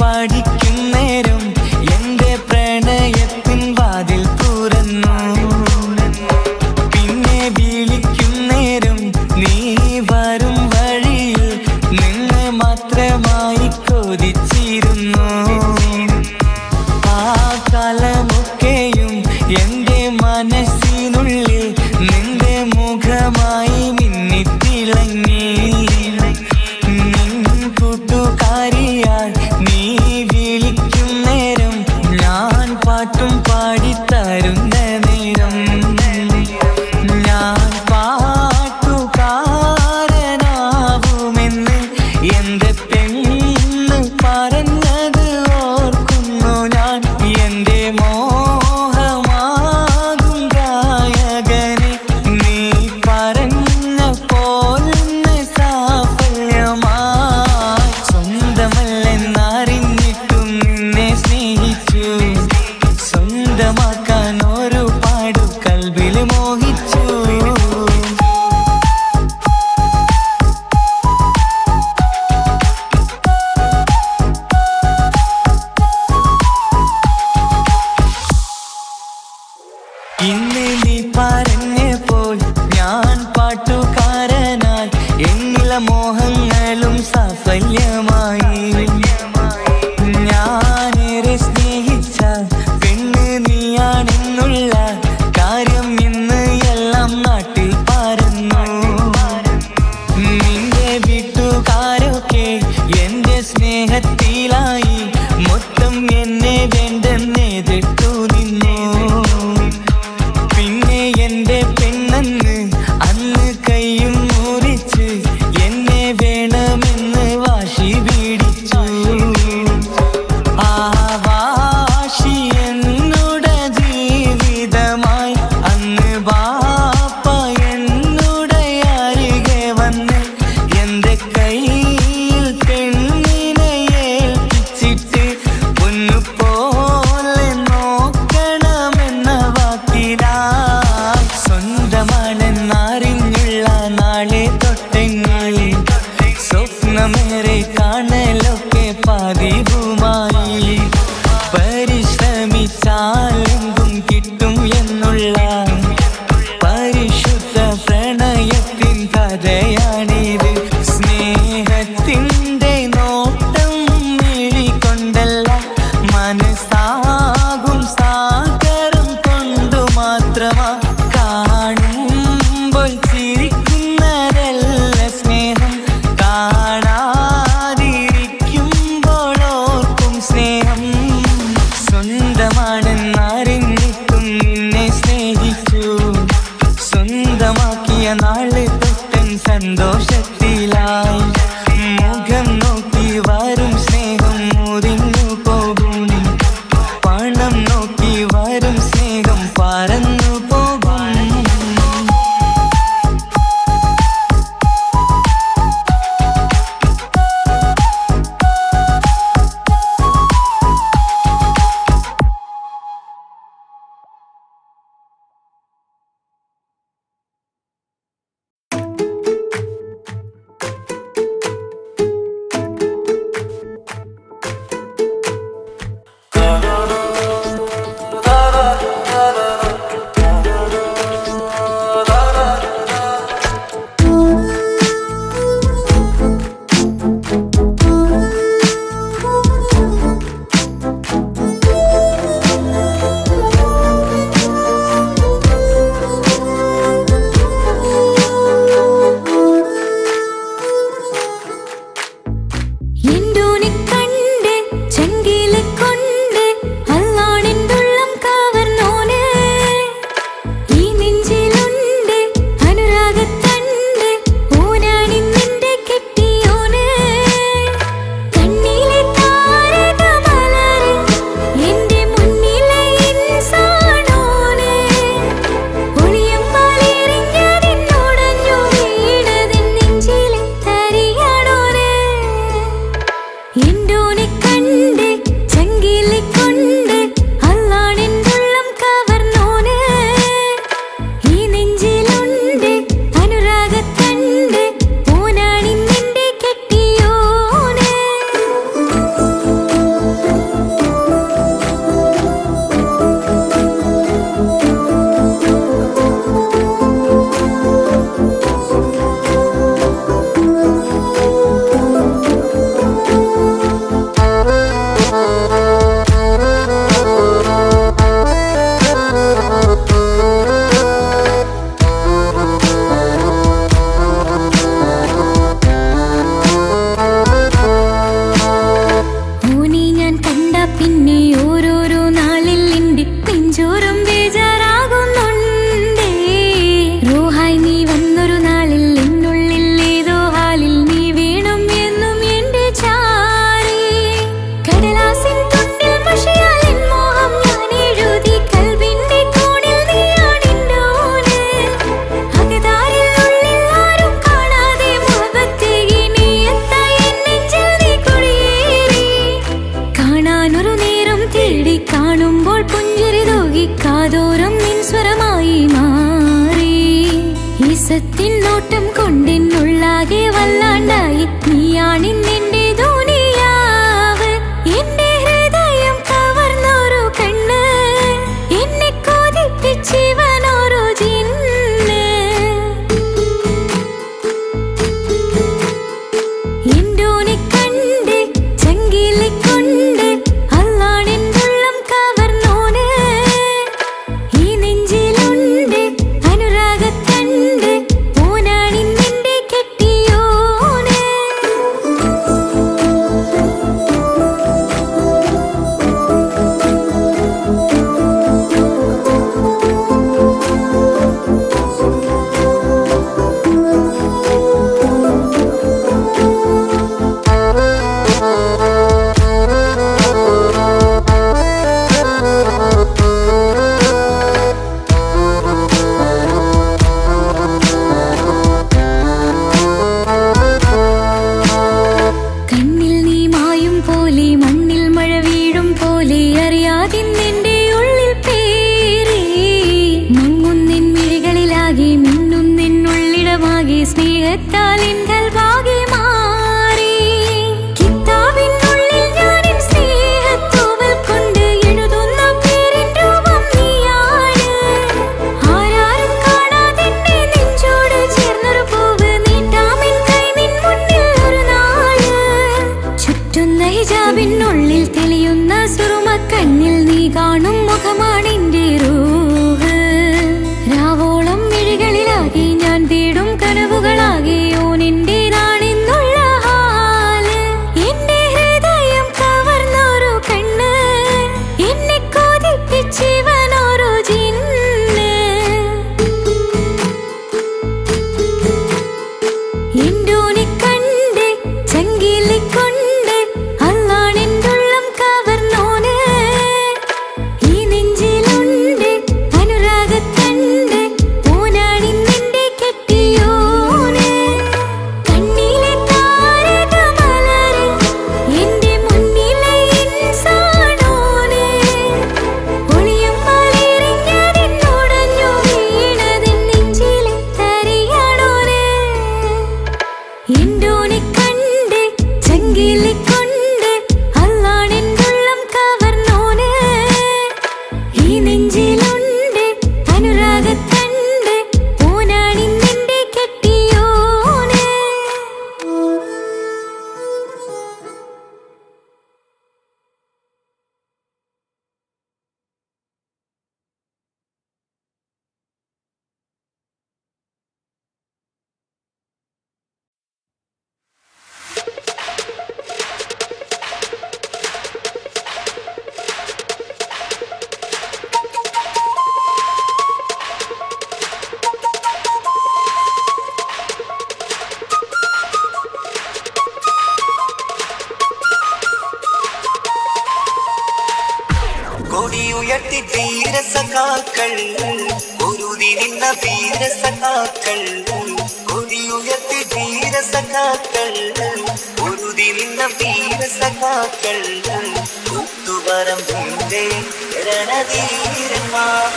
പഠിക്കുന്നേരം എന്റെ പ്രണയത്തിൻ വാതിൽ തുറന്നു. പിന്നെ വിളിക്കുന്നേരം നീ വരും വഴിയിൽ നിന്ന് മാത്രമായി കൊതിച്ചിരുന്നു. ആ കാലമൊക്കെയും എന്റെ മനസ്സിനുള്ളിൽ നിന്റെ മുഖമായി മിന്നിത്തിളങ്ങി. നിൻ കൂട്ടുകാരിയാൽ നീ വിളിക്കും നേരം ഞാൻ പാട്ടും പാടിത്തരുന്ന നേരം ഞാൻ പാട്ടുകാരനാവുമെന്ന് എന്റെ പെണ്ണ് പറഞ്ഞത് ഓർക്കുന്നു ഞാൻ. എന്റെ മോഹമാകും ഗായകനെ നീ പറഞ്ഞ പോലൊന്ന് സാഫല്യമായി. സ്വന്തമല്ലെന്നറിഞ്ഞിട്ടും നിന്നെ സ്നേഹിച്ചു. സ്വന്തമാക്കാൻ ഒരുപാട് കൽബിൽ മോഹിച്ചു. ഇന്ന് നീ പറഞ്ഞപ്പോൾ ഞാൻ പാട്ടുകാരനായി. എന്നിലെ മോഹങ്ങളും സാഫല്യമായി. ഞാനേറെ സ്നേഹിച്ച പെണ്ണ് നീയാണെന്നുള്ള കാര്യം ഇന്ന് എല്ലാം നാട്ടിൽ പരന്നു. നിന്റെ വീട്ടുകാരൊക്കെ എന്റെ സ്നേഹത്തിലായി. മൊത്തം എന്നെ വേണ്ടെന്നെതിർത്തു നിന്നു. പിന്നെ എന്റെ പെണ്ണെന്ന് അന്ന് കൈയും മുറിച്ച് എന്നെ വേണമെന്ന് വാശി പിടിച്ചു. ആ വാശി എന്നുടെ ജീവിതമായി. അന്ന് ബാപ്പ എന്നുടെ അരികെ വന്ന് എന്റെ കയ്യിൽ പെണ്ണിനെ ഏൽപ്പിച്ചിട്ട് പൊന്നു കാണാനൊരു നേരം തേടി കാണുമ്പോൾ പുഞ്ചിരി തൂകി കാതോരം നിൻ സ്വരമായി മാറി ഈസത്തിൻ നോട്ടം കൊണ്ടെന്നുള്ളാകെ വല്ലാണ്ടായി നീയാണിന്നെന്റെ ദുനിയാവ് എന്റെ ഹൃദയം കവർന്നൊരു കണ്ണ് എന്നെ കൊതിപ്പിച്ചിവനൊരു ജിന്ന് എന്തോനെ കണ്ട് ചങ്കിലിക്കൊണ്ട് അല്ലാണെന്നുള്ളം കവർന്നോന് ഈ നെഞ്ചിലുണ്ട് അനുരാഗത്തണ്ട് ഓനാണിന്നെന്റെ കെട്ടിയോന് കണ്ണിൽ നീ മായും പോലെ മണ്ണിൽ മഴ വീഴും പോലെ അറിയാതെ നിന്റെ ഉള്ളിൽ പേരേ മങ്ങുന്നിൻ മിഴികളിലാകെ മിന്നുന്നിനുള്ളിടമാകെ സ്നേഹത്താൽ എന്തൽവാകെ മാറി കിതാബിനുള്ളിൽ ഞാനിൻ സ്നേഹത്തൂവൽ കൊണ്ട് എഴുതുന്ന പേരിൻ രൂപം നീയാണ് ആരാരും കാണാതെന്നെ നെഞ്ചോട് ചേർന്നൊരു പൂവ് നീട്ടാമിൻ കൈ നിൻ മുന്നിൽ ഒരു നാള് ചുറ്റുന്ന ഹിജാബിനുള്ളിൽ തെളിയുന്ന സുറുമ കണ്ണിൽ നീ കാണും മുഖമാണെന്റെ റൂഹ് രാവോളം മിഴികളിലാകെ ഞാൻ തേടും കനവുകളാകെ ഓനെന്റേതാണെന്നുള്ള ഹാല് എന്റെ ഹൃദയം കവർന്നൊരു കണ്ണ് എന്നെ കൊതിപ്പിച്ചിവനൊരു ജിന്ന് എന്തോനെ കണ്ട് ചങ്കിലിക്കൊണ്ട് അല്ലാണെന്നുള്ളം കവർന്നോന് ഈ നെഞ്ചിലുണ്ട് അനുരാഗത്തണ്ട് ഓനാണിന്നെന്റെ കെട്ടിയോന് കണ്ണിലെ താരകമലര് എന്റെ മുന്നിലെ ഇൻസാനോന് ഒളിയും മലരിഞ്ഞതിന്നുടഞ്ഞു വീണതിൻ നെഞ്ചിലെ തരിയാണോന് എന്തോനെ കണ്ട് ചങ്കിലിക്കൊണ്ട് അല്ലാണെന്നുള്ളം കവർന്നോന് ഈ നെഞ്ചിലുണ്ട് അനുരാഗത്തണ്ട് ഓനാണിന്നെന്റെ കെട്ടിയോന് കൊടിയുയർത്തി ധീരസഖാക്കൾ ഉരുതി നിന്ന വീരസഖാക്കൾ കൊടിയുയർത്തി ധീരസഖാക്കൾ ഉരുതി നിന്ന വീരസഖാക്കൾ കൂത്തുപറമ്പിന്റെ രണധീരന്മാർ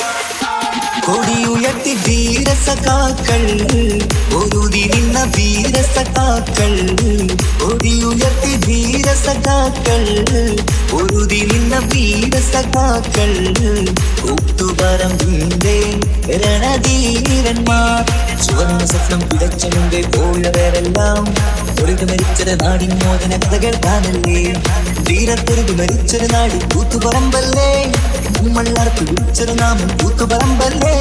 കൊടിയുയർത്തി ധീരസഖാക്കൾ ഉരുതി നിന്ന വീരസഖാക്കൾ കൊടിയുയർത്തി ധീരസഖാക്കൾ ഉരുതി നിന്ന വീരസഖാക്കൾ കൂത്തുപറമ്പിന്റെ രണധീരന്മാർ ചുവന്ന സ്വപ്നം പിടച്ച മുമ്പേ പോയവരെല്ലാം പൊരുതു മരിച്ചത് നാടിൻ മോചന കഥകൾ കാണല്ലേ ധീരത്തൊരുതു മരിച്ചൊരു നാടി കൂത്തുപറമ്പല്ലേ നമ്മള്ളർത്ത് വിളിച്ചൊരു നാമം കൂത്തുപറമ്പല്ലേ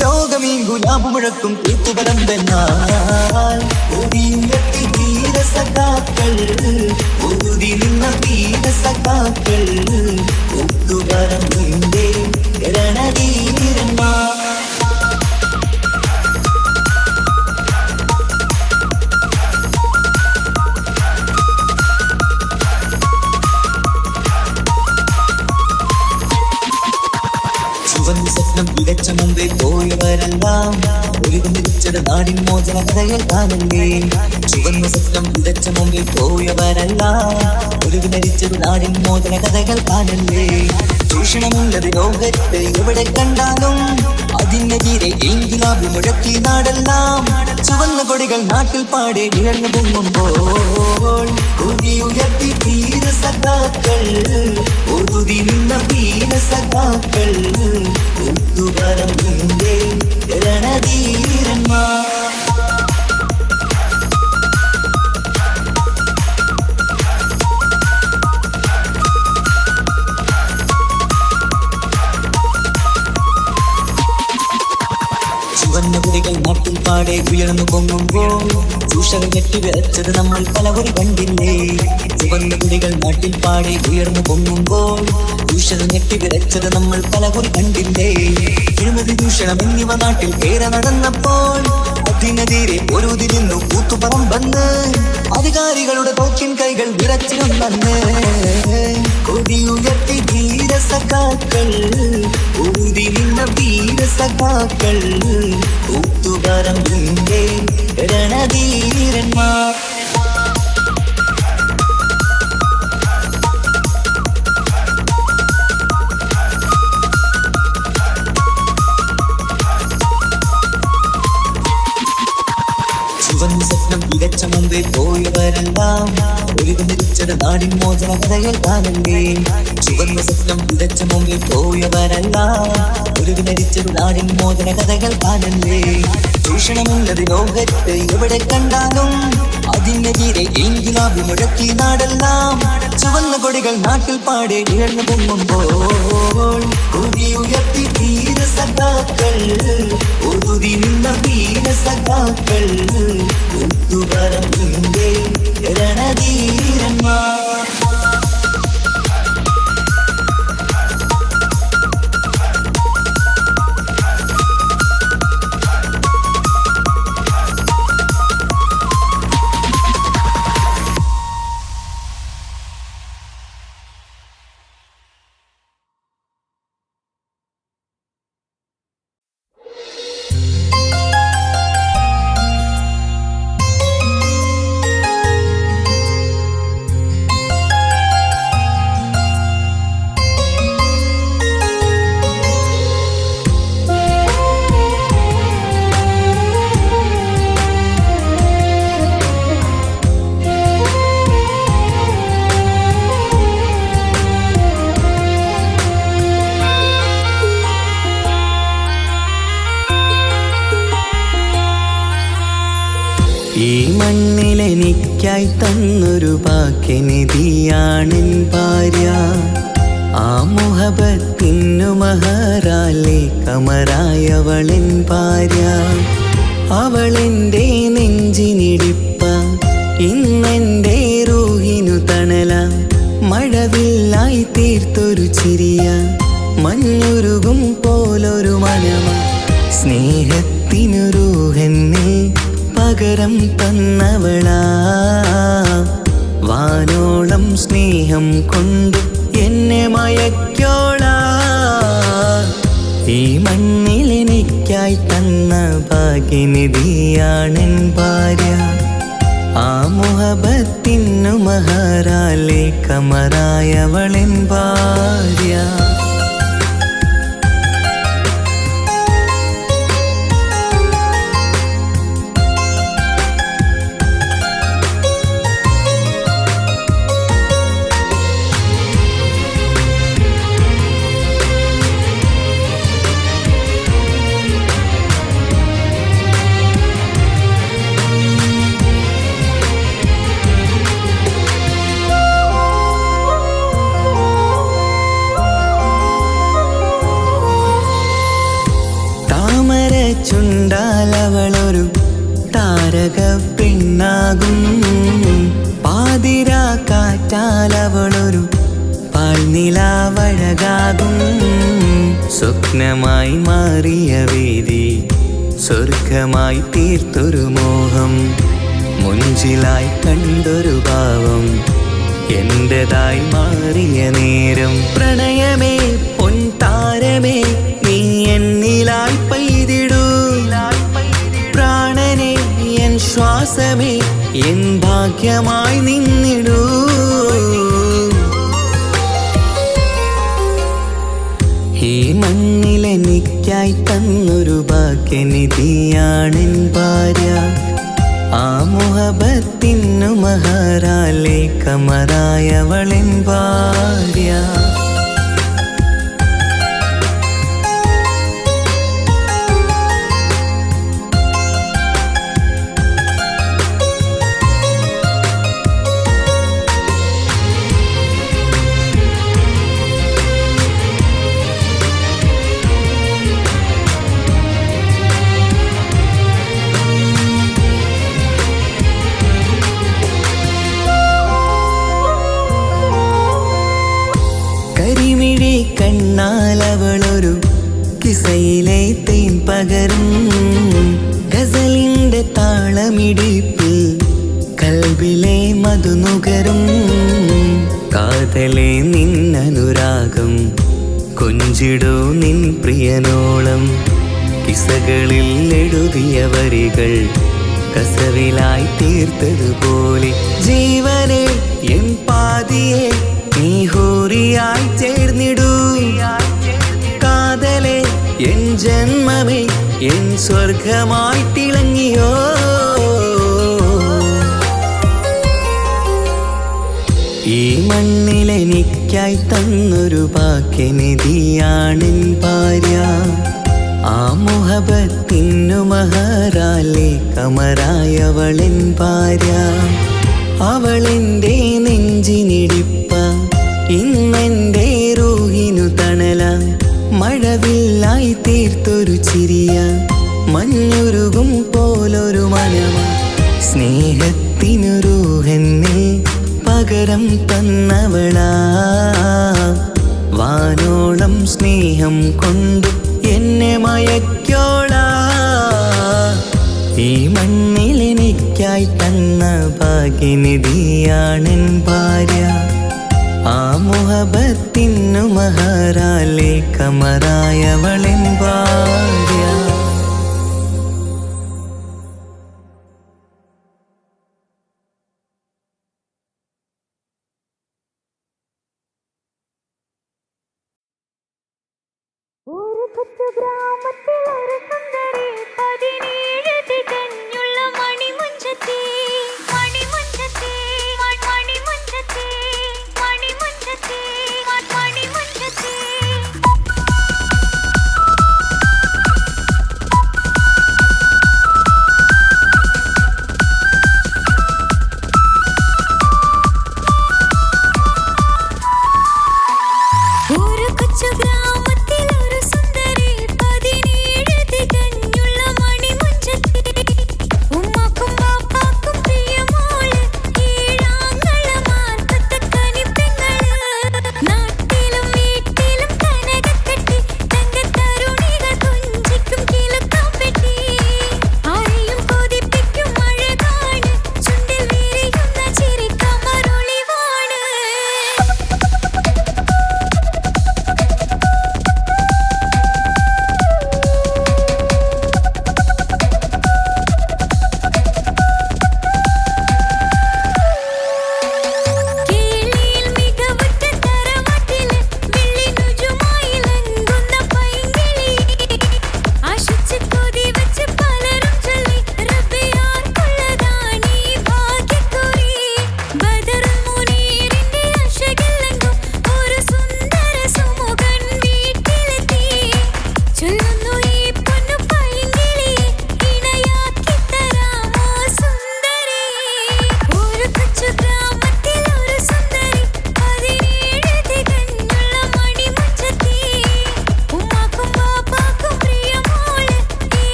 ലോകമീ ഗുലാബ് മുഴക്കും കൂത്തുപറമ്പെന്നാൽ ഒടിയുയർത്തി വീരസഖാക്കൾ ഉരുതി നിന്ന വീരസഖാക്കൾ കൂത്തുപറമ്പിന്റെ രണധീരന്മാർ ചുവന്ന സ്വപ്നം വിതച്ച മുമ്പേ പോയവരെല്ലാം ഒരു മികച്ച മരിച്ചത് നാടിൻ മോചന കഥകൾ കാണല്ലേ. ചുവന്ന സ്വപ്നം വിതച്ച മുമ്പിൽ പോയവരല്ല, ഒടുവിൽ മരിച്ചത് നാടിൻ മോചന കഥകൾ കാണല്ലേ. ചൂഷണമുള്ളത് ലോകത്ത് എവിടെ കണ്ടാലും അതിനെതിരെ ഇൻകിലാബ് മുഴക്കി നാടെല്ലാം. ചുവന്ന കൊടികൾ നാട്ടിൽ പാടെ ഉയർന്നു പൊങ്ങുമ്പോൾ ഉയർത്തി ധീരസഖാക്കൾ, ഒതുതി നിന്ന വീരസഖാക്കൾ, ഒത്തുപറമ്പിന്റെ രണധീരന്മാർ. ചുവന്ന കുടികൾ നാട്ടിൽ പാടെ ഉയർന്നു പൊങ്ങുമ്പോൾ ചൂഷകർ ഞെട്ടിവിറച്ചത് നമ്മൾ പലകുറി കണ്ടില്ലേ. ചുവന്ന കുടികൾ നാട്ടിൽ പാടെ ഉയർന്നു പൊങ്ങുമ്പോൾ ചൂഷകർ ഞെട്ടിവിറച്ചത് നമ്മൾ പലകുറി കണ്ടില്ലേ. അഴിമതി ചൂഷണം എന്നിവ നാട്ടിൽ പേരെ നടന്നപ്പോൾ അതിനെതിരെ പൊരുതി നിന്നു കൂത്തുപറമ്പെന്ന് അധികാരികളുടെ തോക്കിൻ കൈകൾ വിറച്ചിരുന്നെന്ന്. കൊടിയുയർത്തി ധീരസഖാക്കൾ, ഊതി നിന്ന വീരസഖാക്കൾ, കൂത്തുപറമ്പിന്റെ രണധീരന്മാർ. ചുവന്ന സ്വപ്നം വിതച്ച മുമ്പേ പോയവരെല്ലാം ഒഴുകി മരിച്ചത് നാടിൻ മോചന കഥകൾ കാണല്ലേ. ചുവന്ന സ്വപ്നം വിതച്ച മുമ്പേ പോയവരെല്ലാം ഒഴുകി മരിച്ചത് നാടിൻ മോചന കഥകൾ കാണല്ലേ. ചൂഷണമുള്ളത് ലോകത്ത് എവിടെ കണ്ടാലും അതിനെതിരെ ഇൻകിലാബ് മുഴക്കി നാടെല്ലാം. ചുവന്ന കൊടികൾ നാട്ടിൽ പാടെ ഉയർന്നു പൊങ്ങുമ്പോൾ ഉയർത്തി ധീരസഖാക്കൾ, ഒതുതി നിന്ന വീരസഖാക്കൾ, ഒത്തുപറമ്പിന്റെ രണധീരന്മാർ. ഈ മണ്ണിലെനിക്കായി തന്നൊരു ഭാഗ്യനിധിയാണെൻ ഭാര്യ. ആ മുഹബത്തിനു മഹറാലെ കമറായവളെൻ ഭാര്യ. അവളെൻ്റെ നെഞ്ചിനിടിപ്പ, ഇന്നെൻ്റെ റൂഹിനു തണല. മഴവില്ലായി തീർത്തൊരു ചിരിയ, മഞ്ഞുരുകും പോലൊരു മനമ. സ്നേഹത്തിനു റൂഹെന്നെ പകരം തന്നവളാ. വാനോളം സ്നേഹം കൊണ്ട് എന്നെ മയക്കോളാ. ഈ മണ്ണിലെനിക്കായി തന്ന ഭാഗ്യനിധിയാണെൻ ഭാര്യ. ആ മുഹബത്തിനു മഹറാലെ കമറായവളെൻ ഭാര്യ. ചുണ്ടാലവളൊരു താരക പെണ്ണാകും. പാതിരാ കാറ്റാലവളൊരു പാൽനിലാവഴകാകും. സ്വപ്നമായി മാറിയ വേദി സ്വർഗമായി തീർത്തൊരു മോഹം. മുഞ്ചിലായി കണ്ടൊരു ഭാവം എന്റേതായി മാറിയ നേരം. പ്രണയമേ പൊൻതാരമേ നീ എന്നിലായി പെയ്തിടൂ. ഈ മണ്ണിലെനിക്കായി തന്നൊരു ഭാഗ്യനിധിയാണെൻ ഭാര്യ. ആ മുഹബത്തിനു മഹറാലെ കമറായവളെൻ ഭാര്യ. കരിമിഴി കണ്ണാലവളൊരു കിസയിലെ തേൻ പകരും. ഗസലിന്റെ താളമിടിപ്പിൽ കൽബിലെ മധുനുകരും. കാതലെ നിന്നനുരാഗം കൊഞ്ചിടൂ നിൻ പ്രിയനോളം. കിസകളിൽ എഴുതിയ വരികൾ കസവിലായി തീർത്തതുപോലെ ജീവനെ എൻ പാതിയെ നീ ഹൂറിയായി ചേർന്നിടൂ. കാതലെ എൻ ജന്മമേ എൻ സ്വർഗമായി തിളങ്ങിയോ. ഈ മണ്ണിലെനിക്കായി തന്നൊരു ഭാഗ്യനിധിയാണെൻ ഭാര്യ. ആ മുഹബത്തിനു മഹറാലെ കമറായവളെൻ ഭാര്യ. അവളെൻ്റെ നെഞ്ചിനിടിപ്പ, ഇന്നെൻ്റെ റൂഹിനു തണല. മഴവില്ലായി തീർത്തൊരു ചിരിയ, മഞ്ഞുരുകും പോലൊരു മനമ. സ്നേഹത്തിനു റൂഹെന്നെ പകരം തന്നവളാ. വാനോളം സ്നേഹം കൊണ്ടു എന്നെ മയക്കോളാ. ഈ മണ്ണിലെനിക്കായി തന്ന ഭാഗ്യനിധിയാണെൻ ഭാര്യ. ആ മുഹബത്തിനു മഹറാലെ കമറായവളെൻ ഭാര്യ. ഒരു കൊച്ചു ഗ്രാമത്തിൽ ഒരു സുന്ദരി 17 തികഞ്ഞുള്ള മണിമുഞ്ചത്തി മണിമുഞ്ചത്തി മണിമുഞ്ചത്തി മണിമുഞ്ചത്തി മണിമുഞ്ചത്തി. ഒരു കൊച്ചു ഗ്രാമത്തിൽ ഒരു സുന്ദരി 17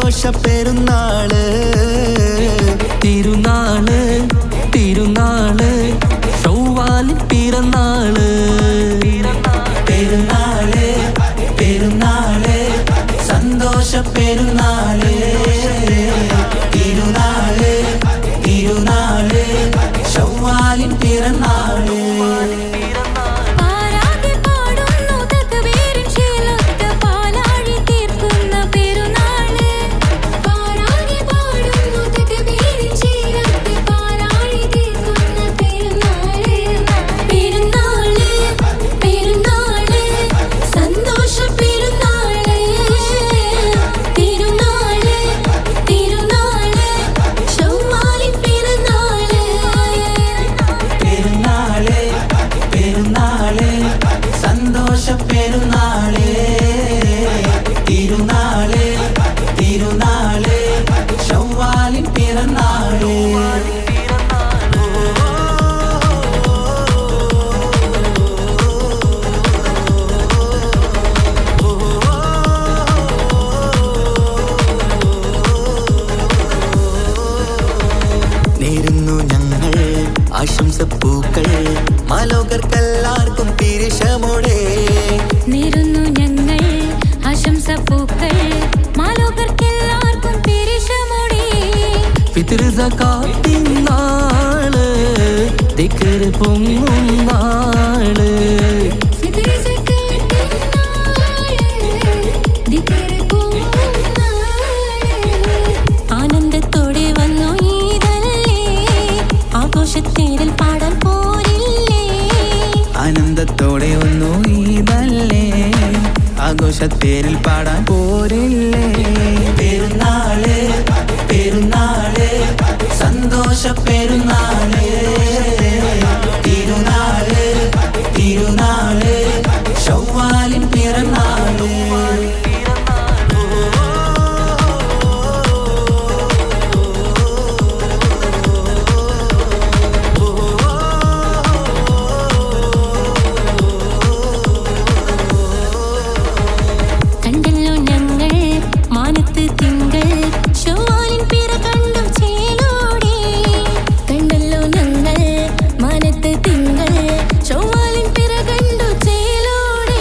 സന്തോഷ പെരുന്നാള് തിരുനാള് തിരുനാള് ചൊവ്വാലിൻ പിറന്നാള് പെരുന്നാള് പെരുന്നാള് സന്തോഷ പെരുന്നാള് തിരുനാള് തിരുനാള് ചൊവ്വാലിൻ പിറന്നാള് പെരുന്നാള് തിരുനാള് തിരുനാള് ചൊവ്വാലിൻ പിറന്നാള് നേരുന്നു ഞങ്ങൾ ആശംസപ്പൂക്കൾ മാലോകർക്കെല്ലാവർക്കും തിരുശമോടെ നേരുന്നു ഞങ്ങൾ ആശംസപ്പൂക്കൾ മാലോകർക്കെല്ലാവർക്കും തിരുശമോടെ ഫിത്ർ സകാത്തിൻ നാള് ദിക്ർ പൊങ്ങും നാള് ആനന്ദത്തോടെ വന്നു ഈദല്ലേ ആഘോഷത്തേരിൽ പാടാൻ പോരില്ലേ ആനന്ദത്തോടെ ഒന്നു ഈദല്ലേ ആഘോഷത്തേരിൽ പാടാൻ പോരില്ലേ പെരുന്നാള് പെരുന്നാള് സന്തോഷ പെരുന്നാള് തിരുനാള് തിരുനാള് ചൊവ്വാലിൻ പിറന്നാള് കണ്ടല്ലോ ഞങ്ങൾ മാനത്ത് തിങ്കൾ ചൊവ്വാലിൻ പിറ കണ്ടു ചേലോടെ കണ്ടല്ലോ ഞങ്ങൾ മാനത്ത് തിങ്കൾ ചൊവ്വാലിൻ പിറ കണ്ടു ചേലോടെ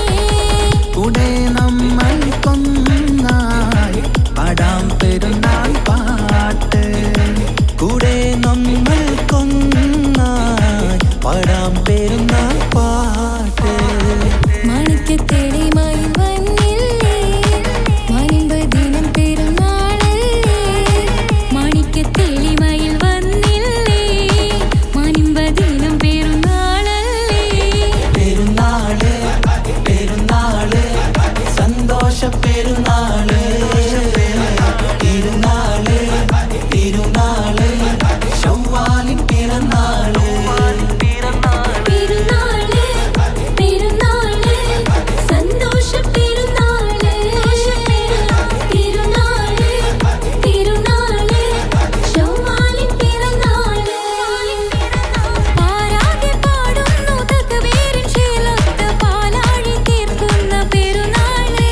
കൂടെ നമ്മൾ കൊന്നായി പാടാം പെരുന്നാൾ പാട്ട് കൂടെ നമ്മൾ കൊന്നായി പാടാം പെരുന്നാൾ പാട്ട് മാണിക്യത്തേടിമായി വന്നില്ലേ മാനിമ്പ ദിനം പെരുന്നാളല്ലേ മാണിക്യത്തേടിമായി വന്നില്ലേ മാനിമ്പ ദിനം പെരുന്നാളല്ലേ പെരുന്നാള് പെരുന്നാള് സന്തോഷ പെരുന്നാള് തിരുനാള് തിരുനാള് ചൊവ്വാലിൻ പിറന്നാള് പെരുന്നാള് പെരുന്നാള് സന്തോഷ പെരുന്നാള് തിരുനാള് തിരുനാള് ചൊവ്വാലിൻ പിറന്നാള് പാരാകെ പാടുന്നു തക്ബീറിൻ ശീലത്ത് പാലാഴി തീർക്കുന്ന പെരുന്നാള്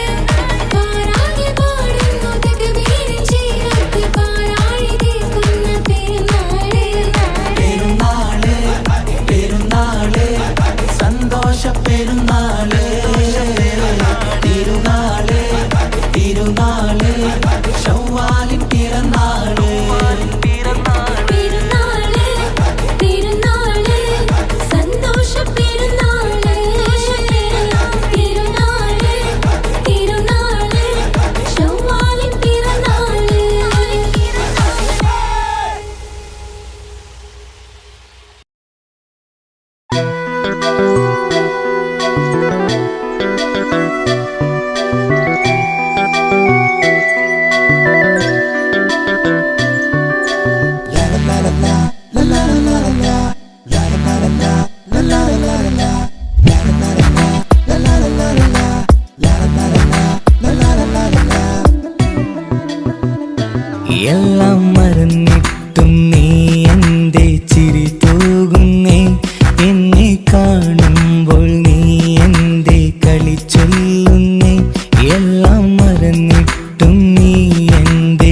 പാരാകെ പാടുന്നു തക്ബീറിൻ ശീലത്ത് പാലാഴി തീർക്കുന്ന പെരുന്നാള് പെരുന്നാള് പെരുന്നാള് സന്തോഷ പെരുന്നാള് തിരുനാള് തിരുനാള് ചൊവ്വാലിൻ പിറന്നാള് പെരുന്നാള് പെരുന്നാള് സന്തോഷ പെരുന്നാള് തിരുനാള് തിരുനാള് ചൊവ്വാലിൻ പിറന്നാള് എല്ലാം മറന്നിട്ടും നീ എന്റെ ചിരി തൂകുന്നേ എന്നെ കാണുമ്പോൾ നീ എന്റെ കളി ചൊല്ലുന്നേ എല്ലാം മറന്നിട്ടും നീ എന്റെ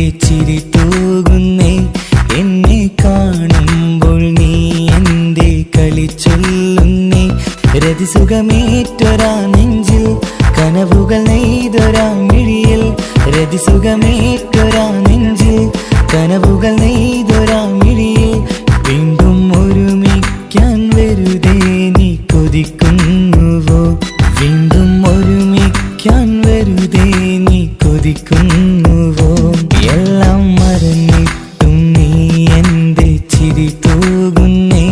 കനവുകൾ നെയ്തൊരാമിഴിയിൽ വീണ്ടും ഒരുമിക്കാൻ വെറുതെ നീ കൊതിക്കുന്നുവോ വീണ്ടും ഒരുമിക്കാൻ വെറുതെ നീ കൊതിക്കുന്നുവോ എല്ലാം മറന്നിട്ടും നീ എന്റെ ചിരി തൂകുന്നേ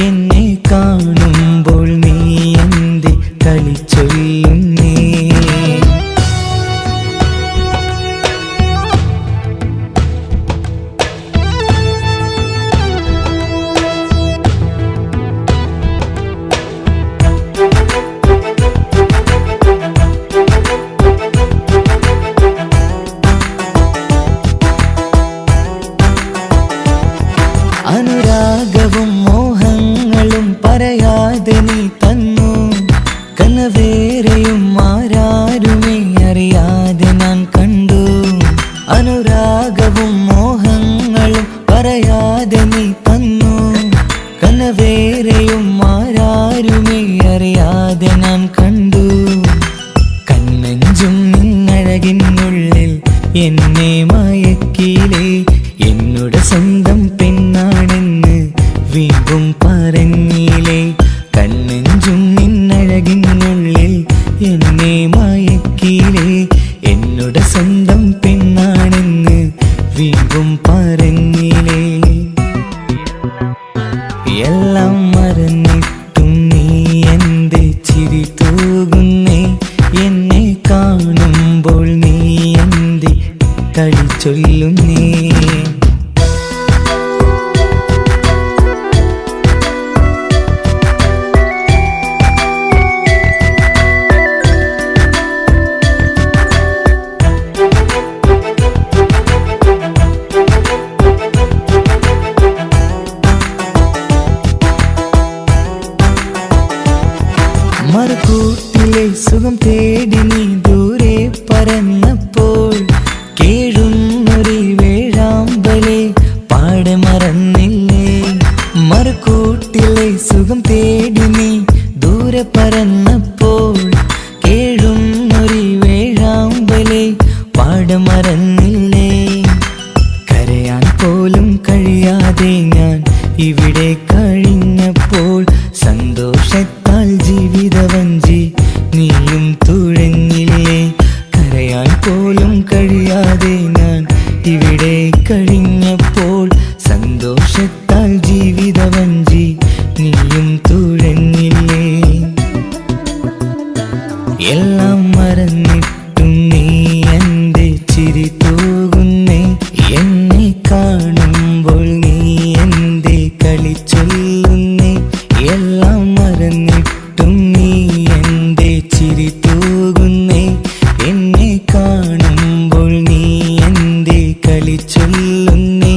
എന്നെ കാണുമ്പോൾ നീ എന്റെ കളി ചൊല്ലുന്നേ അനുരാഗവും മോഹങ്ങളും പറയാതെ നീ തന്നു കനവേറെയും ആരാരുമേ അറിയാതെ ഞാൻ കണ്ടു അനുരാഗവും മോഹങ്ങളും പറയാതെ നീ തന്നു കനവേറെയും ആരാരുമേ അറിയാതെ ഞാൻ കണ്ടു കണ്ണഞ്ചും നിന്നഴകിനുള്ളിൽ എന്നെ മയക്കിലേ എന്നോട് സ്വന്തം പെണ്ണാണെന്ന് വീണ്ടും പറഞ്ഞില്ലേ കണ്ണെഞ്ചും നിന്നഴകിനുള്ളിൽ എന്നെ മയക്കിലേ എന്നോട് സ്വന്തം പെണ്ണാണെന്ന് വീണ്ടും പറഞ്ഞില്ലേ എല്ലാം മറന്നിട്ടും നീ എന്റെ ചിരി തൂകുന്നേ എന്നെ കാണുമ്പോൾ നീ എന്റെ കളി ചൊല്ലുന്നേ മറുകൂട്ടിലെ സുഖം തേടി നീ ദൂരെ പറന്നപ്പോൾ കേഴുന്നൊരു വേഴാമ്പലെ പാടെ മറന്നില്ലേ മറുകൂട്ടിലെ സുഖം തേടി നീ ദൂരെ പറന്നപ്പോൾ കേഴുന്നൊരു വേഴാമ്പലെ പാടെ മറന്നില്ലേ കരയാൻ പോലും കഴിയാതെ ഞാൻ ഇവിടെ കഴിഞ്ഞപ്പോൾ സന്തോഷത്താൽ ജീവിതവഞ്ചി നീയും തുഴഞ്ഞില്ലേ കരയാൻ പോലും കഴിയാതെ ഞാൻ ഇവിടെ കഴിഞ്ഞപ്പോൾ സന്തോഷത്താൽ ജീവിതവഞ്ചി നീയും തുഴഞ്ഞില്ലേ എല്ലാം മറന്നിട്ടും നീ എന്റെ ചിരി തൂകുന്നേ എന്നെ കാണുമ്പോൾ നീ എന്റെ കളി ചൊല്ലുന്നേ എല്ലാം മറന്നിട്ടും നീ എന്റെ ചിരി തൂകുന്നേ എന്നെ കാണുമ്പോൾ നീ എന്റെ കളി ചൊല്ലുന്നേ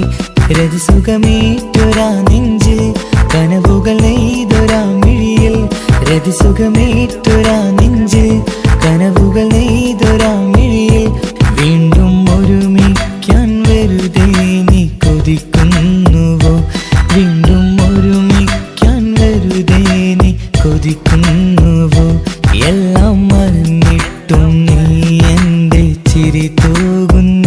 രതിസുഖമേറ്റൊരാ നെഞ്ചിൽ കനവുകൾ നെയ്തൊരാ മിഴിയിൽ രതിസുഖമേറ്റൊരാ നെഞ്ചിൽ കനവുകൾ നെയ്തൊരാ മിഴിയിൽ വീണ്ടും ഒരുമിക്കാൻ വെറുതെ നീ കൊതിക്കുന്നുവോ വീണ്ടും ഒരുമിക്കാൻ വെറുതെ നീ കൊതിക്കുന്നുവോ എല്ലാം മറന്നിട്ടും നീ എന്റെ ചിരി തൂകുന്നു